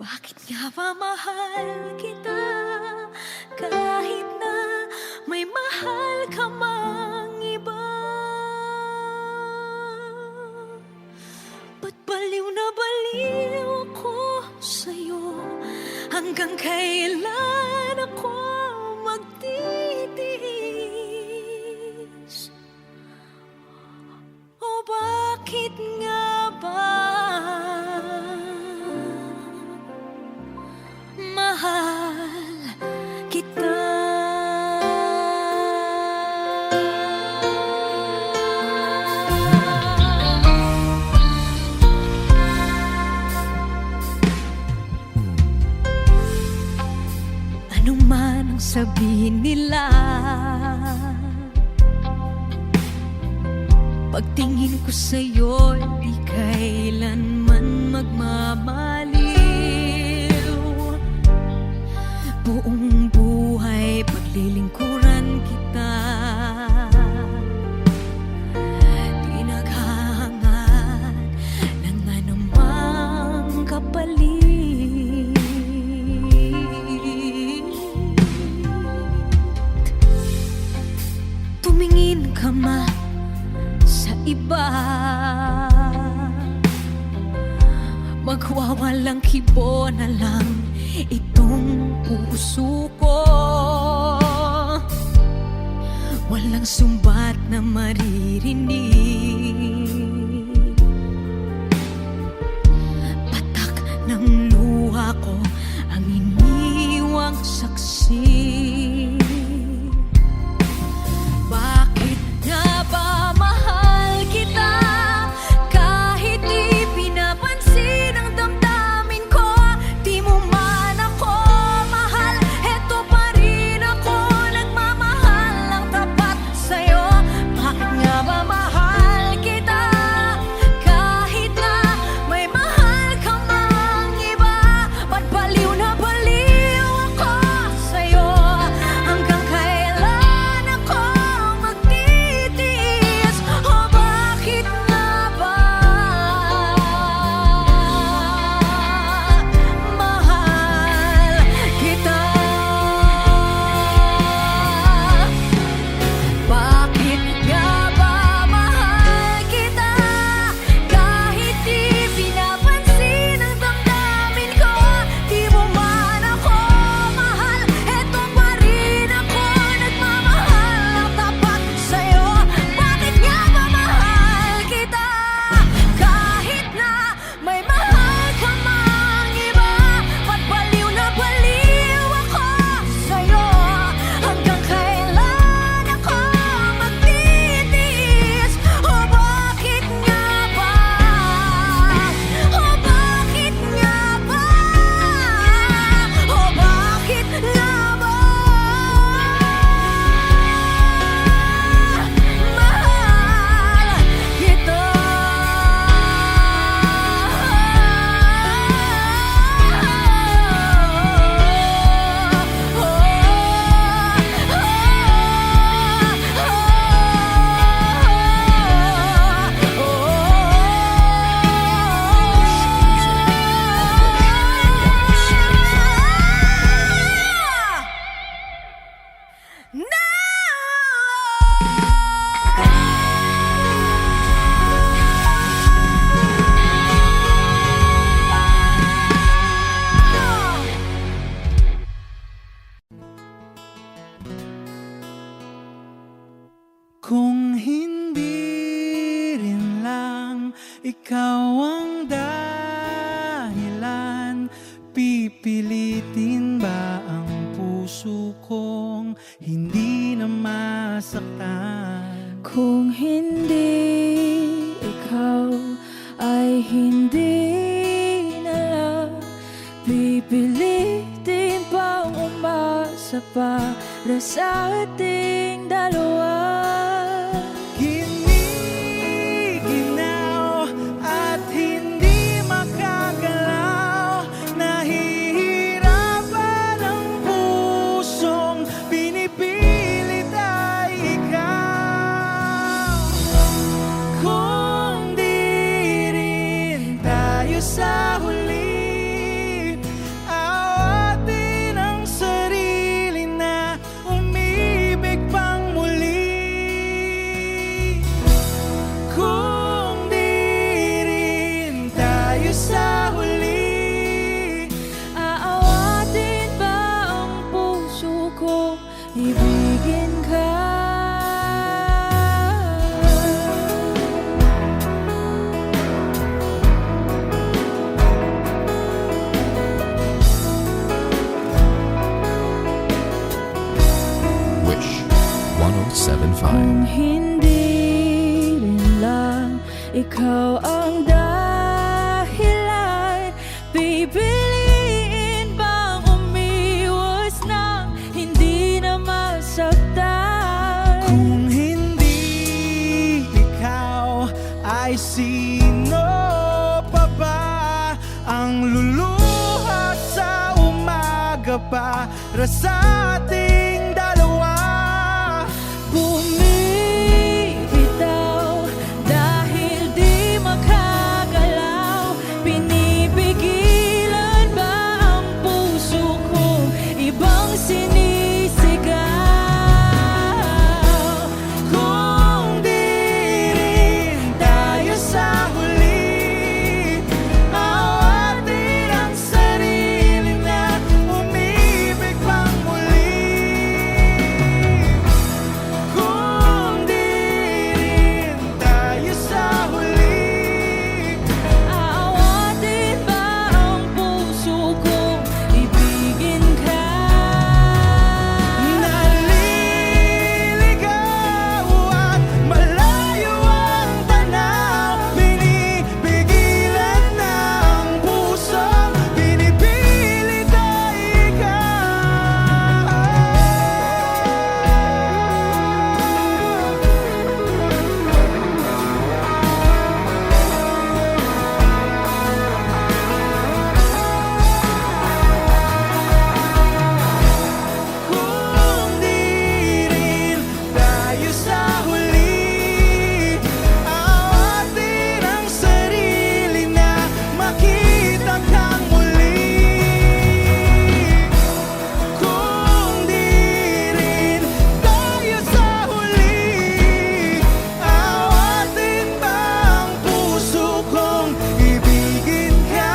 Bakit nga ba mahal kita kahit na may mahal ka mang iba? Ba't baliw na baliw ako sa'yo? Hanggang kailan ako magtitiis? O bakit nga ba mahal kita? Ano man ang sabihin nila, pagtingin ko sa'yo, di kailanman magmamaliw. Buong buhay paglilingkuran kita, di naghahangad ng anumang kapalit. Tumingin ka man sa iba, magwawalang kibo na lang itong puso ko. Walang sumbat na maririnig, patak ng luha ko ang iniwang saksi. Bakit nga ba mahal kita kahit di pinapansin ang damdamin ko? Di mo man ako mahal, eto pa rin ako nagmamahal ng tapat sa'yo. Bakit nga ba mahal kita kahit na may mahal ka mang iba? Ba't baliw na baliw ako sa'yo? Hanggang kailan ako magtitiis? O bakit nga ba mahal kita? Bakit nga ba mahal kita kahit di pinapansin ang damdamin ko? Di mo man ako mahal, eto pa rin ako nagmamahal ng tapat sa'yo. Bakit nga ba mahal kita kahit na may mahal ka mang iba? Ba't baliw na baliw ako sa'yo? Hanggang kailan ako magtitiis? O bakit nga ba? O bakit nga ba? O bakit nga ba mahal kita? Kung hindi rin lang ikaw ang dahilan, pipilitin ba ang puso kong hindi na masaktan? Kung hindi ikaw ay hindi na lang, pipilitin pang umasa para sa ating dalawa. Giniginaw at hindi makagalaw ikaw ang dahilan. Pipiliin bang umiwas nang hindi na masaktan? Kung hindi ikaw, ay sino pa ba ang luluha sa umaga para sa ating dalawa? Bumibitaw dahil di makagalaw. Pinipigilan ba ang puso kong ibang sinisigaw? Kung di rin tayo sa huli, awatin ang sarili na umibig pang muli. Kung di rin tayo sa huli, Aawatin ba ang puso kong ibigin ka? naliligaw at malayo ang tanaw, binibigilan ng puso, pinipilit ay ikaw. Kung di rin tayo sa huli, awatin ang sarili na makita kang muli. Kung di rin tayo sa huli, awatin ba ang puso kong ibigin ka?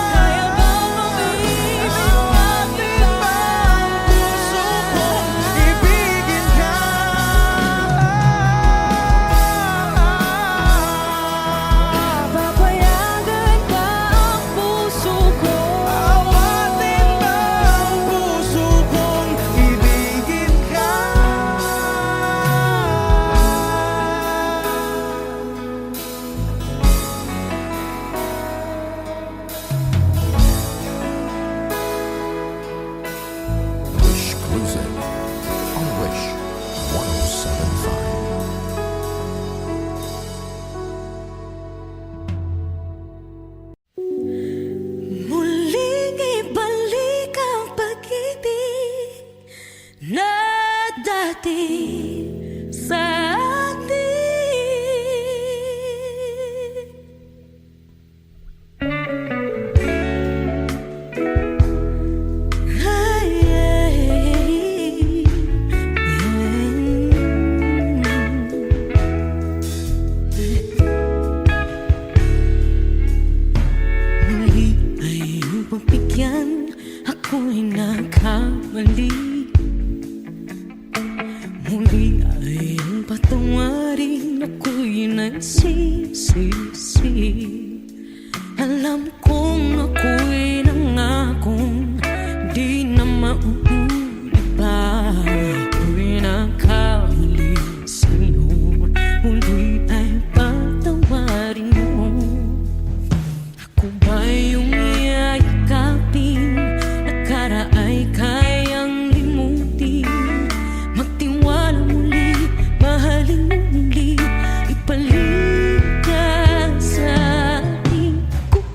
Kaya bang umibig Awatin ba ang puso kong ibigin ka? Papayagan ba ang puso ko? Awatin ba ang puso kong ibigin ka? Wish Cruising on Wish 1075. Muling ibalik ang pag-ibig na dati sa atin. Ay, muli ay iyong pagbigyan, ako'y nagkamali. Muli ay iyong patawarin, ako'y nagsisisi. Alam kong ako'y nangakong di na mauulit pa. Ako'y nagkamali sa'yo, muli ay patawarin mo. Ako ba yung iyayakapin, nakaraay kayang limutin? Magtiwala muli, mahalin muli, ipalit ka sa akin. Kung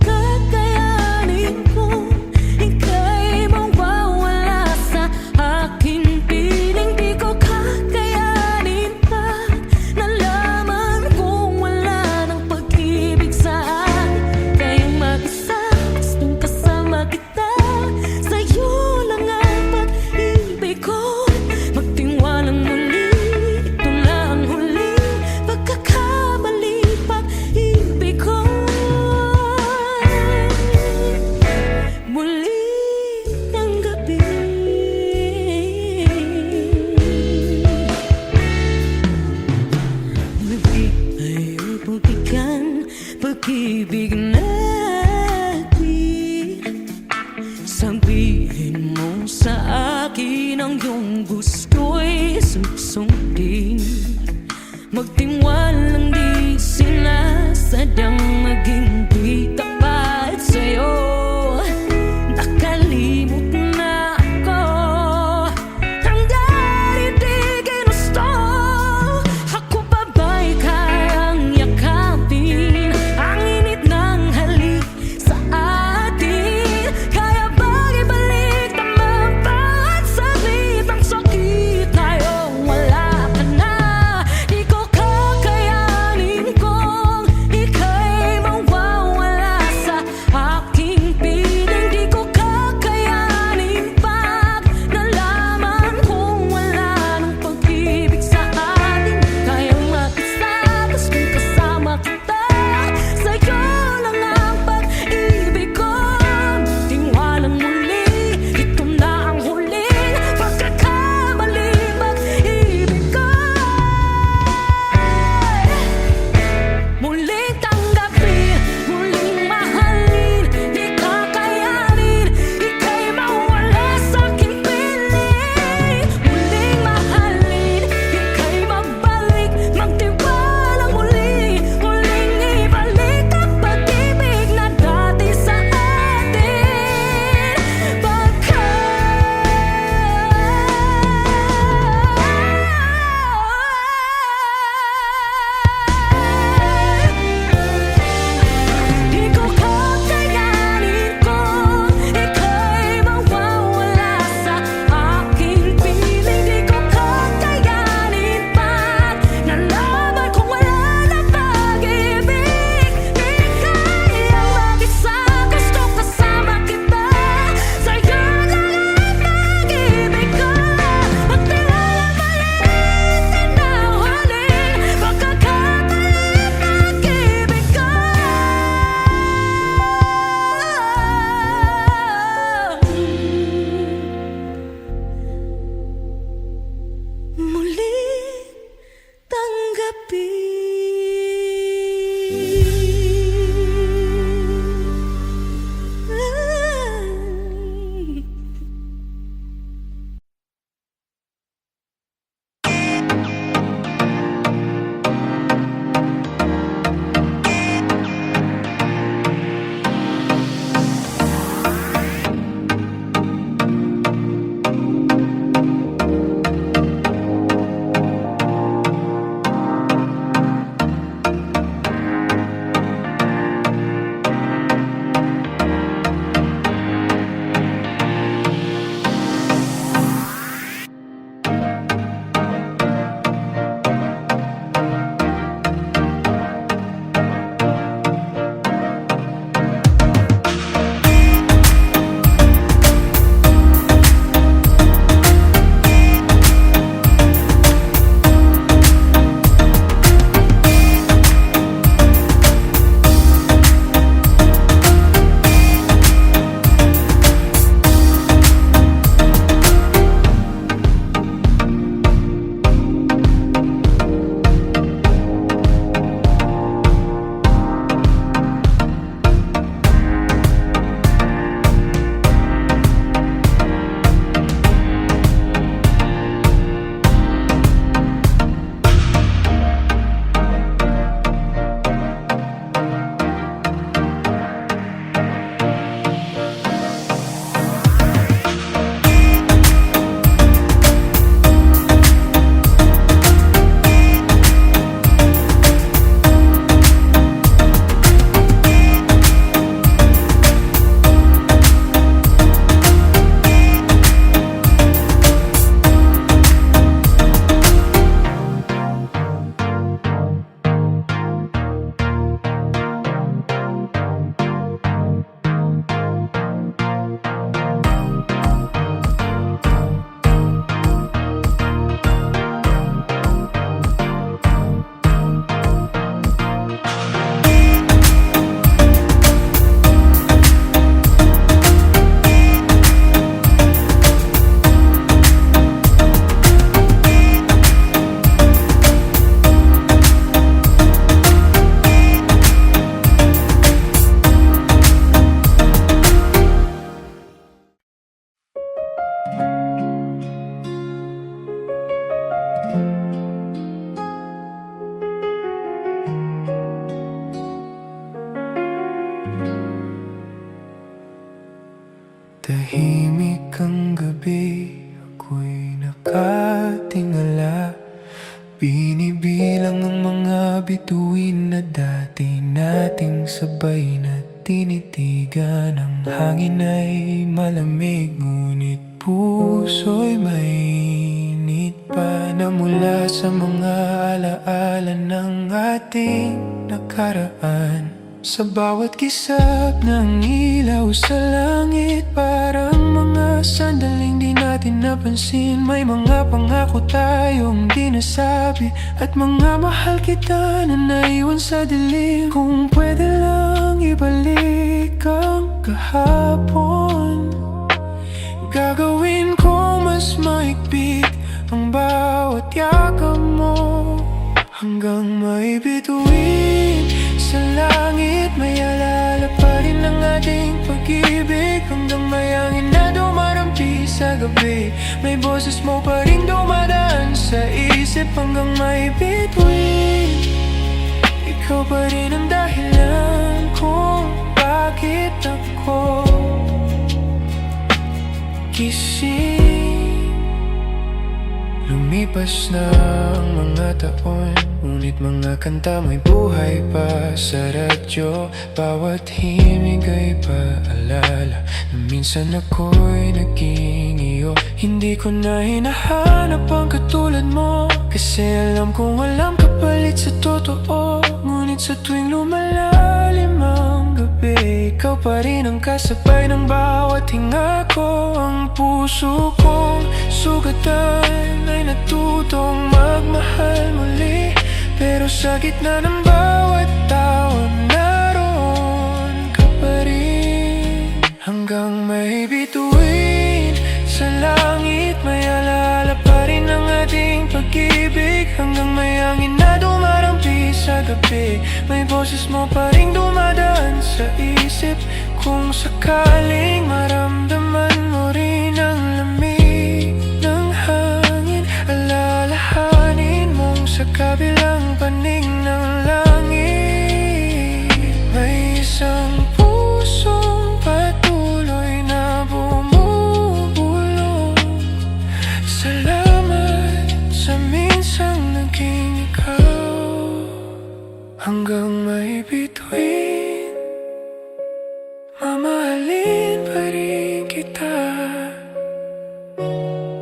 akin ang iyong gusto'y susundin. Magtiwalang di sinasadyang maging di tapat sa'yo. Nakalimot na ako, hanggang di ginusto. Ako pa ba'y kayang yakapin ang init ng halik sa atin? Kaya ba'y ibalik tamang bawat saglit ang sakit ngayong wala ka na? Di ko kakayanin kung ika'y mawawala. nakatingala. Binibilang ang mga bituin na dati nating sabay na tinitigan. Ang hangin ay malamig, ngunit puso'y mainit pa na mula sa mga alaala ng ating nakaraan. Sa bawat kisap ng ilaw sa langit, parang mga sandaling di natin napansin. May mga pangako tayong di nasabi, at mga mahal kita na naiwan sa dilim. Kung pwede lang ibalik ang kahapon, gagawin ko mas mahigpit ang bawat yakap mo, hanggang may bituin sa langit. May alala pa rin ang ating pag-ibig, hanggang may hangin na dumarampi sa gabi. May boses mo pa rin dumadaan sa isip, hanggang may bituin. Ikaw pa rin ang dahilan kung bakit ako gising. Lumipas na ang mga taon, ngunit mga kanta may buhay pa sa radyo. Bawat himig ay paalala na minsan ako'y naging iyo. Hindi ko na hinahanap ang katulad mo, kasi alam kong walang kapalit sa totoo. Ngunit sa tuwing lumalalim ang gabi, ikaw pa rin ang kasabay ng bawat hinga ko. Ang puso kong sugatan ay natutong magmahal muli, pero sa gitna ng bawat tawag naroon ka pa rin. Hanggang may bituin sa langit, may alala pa rin ang ating pag-ibig. Hanggang may hangin na dumarampi sa gabi, may boses mo pa rin dumadaan sa isip. Kung sakaling maramdaman mo rin ang lamig ng hangin, alalahanin mong sa kabilang panig ng langit may isang pusong patuloy na bumubulong. Salamat sa minsang naging ikaw, hanggang may bituin, mamahalin pa rin kita.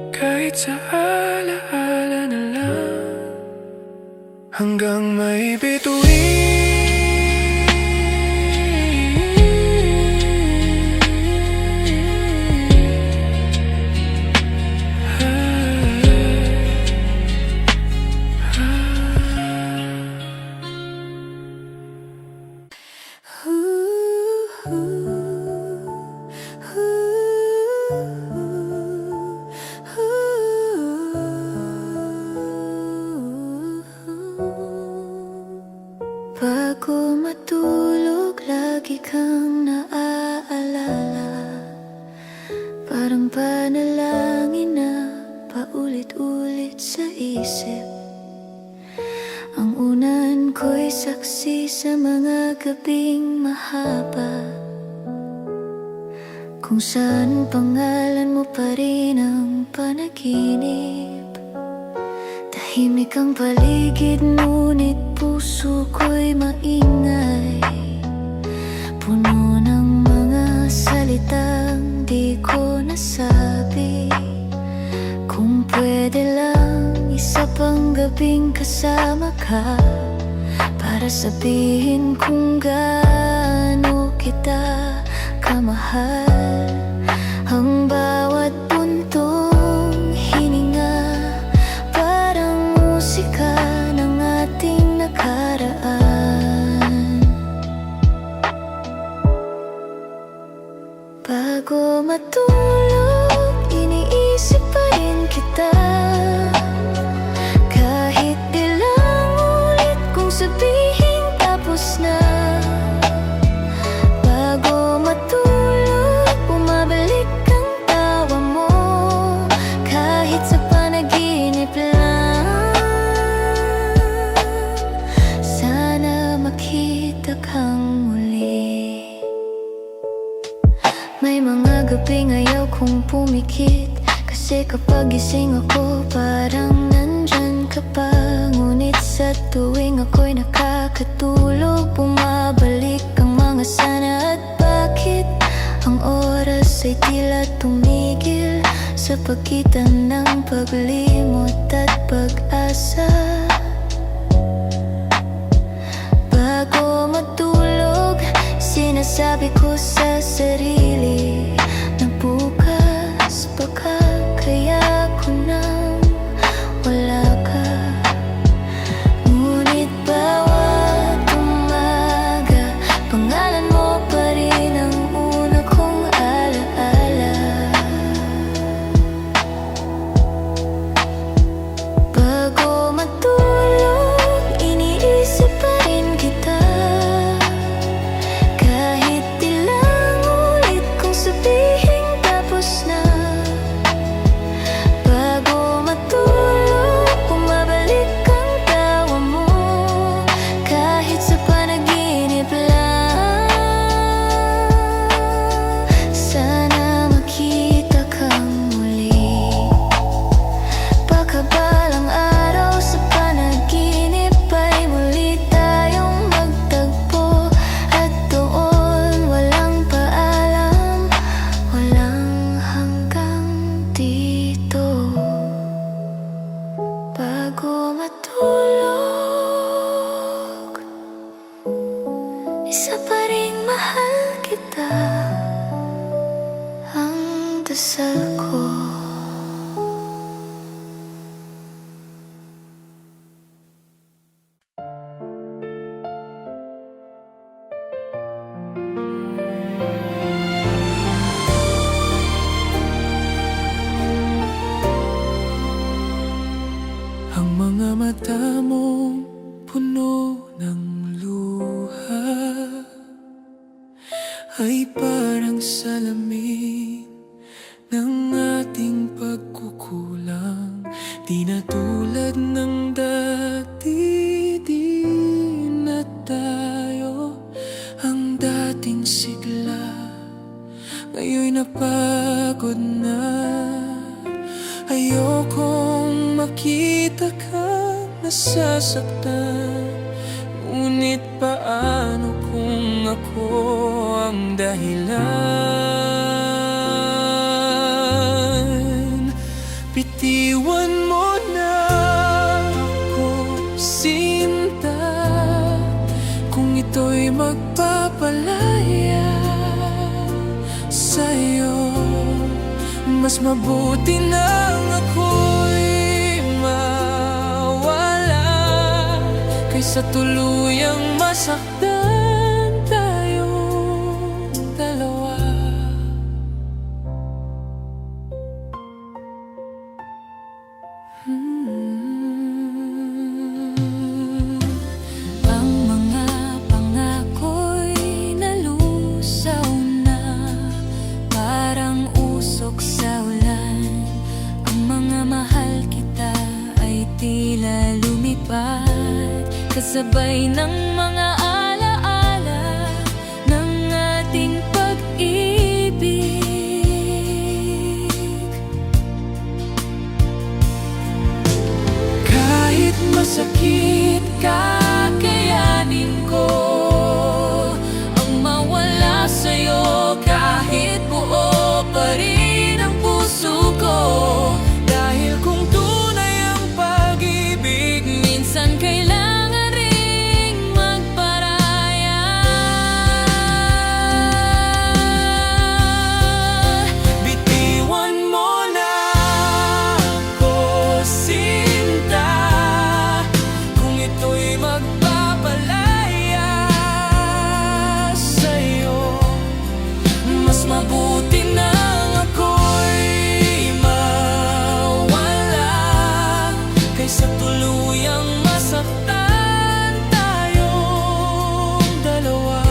Kahit sa alaala na lang, hanggang may bituin. Bago matulog, lagi kang naaalala. Parang panalangin na paulit-ulit sa isip. Ang unan ko'y saksi sa mga gabing mahaba, kung saan pangalan mo pa rin ang panaginip. Tahimik ang paligid, ngunit puso ko'y maingay, puno ng mga salitang di ko nasabi. Kung pwede lang isa pang gabing kasama ka, para sabihin kung gaano kita kamahal. Ang bawat puntong hininga, parang musika ng ating nakaraan. Bago matulog, iniisip pa rin kita. Kahit ilang ulit kung sabihin tapos na. Bago matulog, bumabalik ang Pagising ako parang nandyan ka pa, ngunit sa tuwing ako'y nakakatulog, bumabalik ang mga sana at bakit ang oras ay tila tumigil sa pagitan ng paglimot at pag-asa. Bago matulog, sinasabi ko sa sarili na bukas baka kaya ko nang wala ka. Ngunit bawat umaga, pangalan mo pa rin ang una kong alaala. Bago matulog, iniisip pa rin kita, kahit ilang ulit kong sabihin tapos na. Bago matulog, bumabalik ang tawa mo, kahit sa panaginip lang. Sana makita kang muli, baka balang araw sa panaginip ay muli tayong magtagpo, at doon walang paalam, walang hanggang dito. Bago matulog, isa pa ring mahal kita, ang dasal ko. Ang mga mata mong puno ng luha ay parang salamin ng ating pagkukulang. Di na tulad ng dati, di na tayo ang dating sigla. Ngayon'y napagod na, ayokong makita kang nasasaktan. Ngunit paano kung ako ang dahilan? Bitiwan mo na ako, sinta, kung ito'y magpapalaya sa'yo. Mas mabuti nang ako'y mawala kaysa tuluyang masaktan tayong dalawa. Ang mga pangako'y nalusaw na, parang usok sa ulan. Ang mga mahal kita ay tila lumipad, kasabay ng mga alaala ng ating pag-ibig. Kahit masakit, kakayanin ko ang mawala sa'yo, kahit buo pa rin ang puso ko. Dahil kung tunay ang pag-ibig, Minsan kailangan ring magparaya. bitiwan mo na ako, sinta, kung ito'y magpapalaya sa'yo. Mas mabuti nang ako'y mawala kaysa tuluyang masaktan tayong dalawa.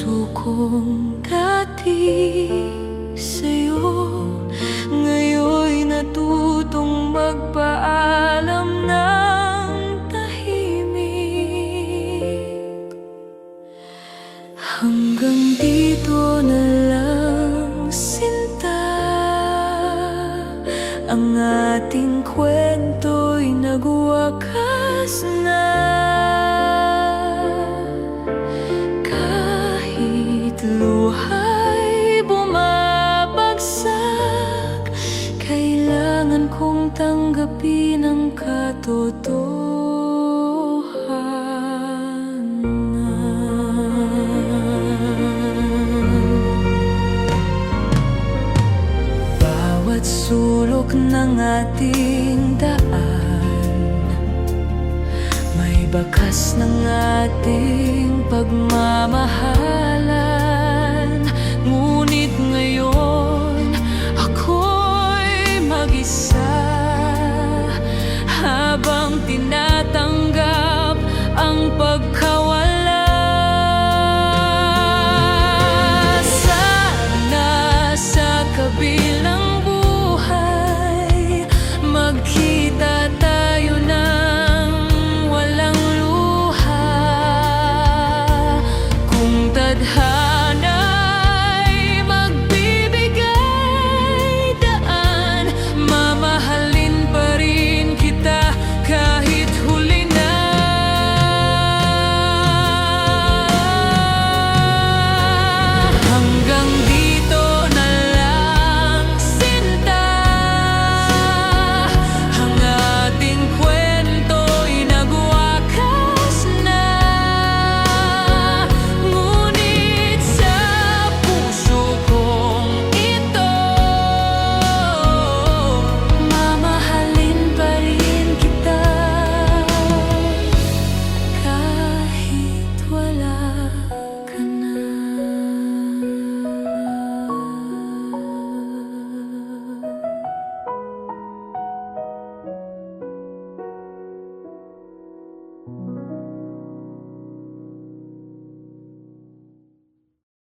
puso kong dati sa'yo ngayon'y natutong magpaalam ng tahimik. Hanggang dito na lang, sinta, ang ating kwento'y nagwakas na. Kahit luha'y bumabagsak, kailangan kong tanggapin ang katotohanan. Bawat sulok ng ating daan, may bakas ng ating pagmamahal.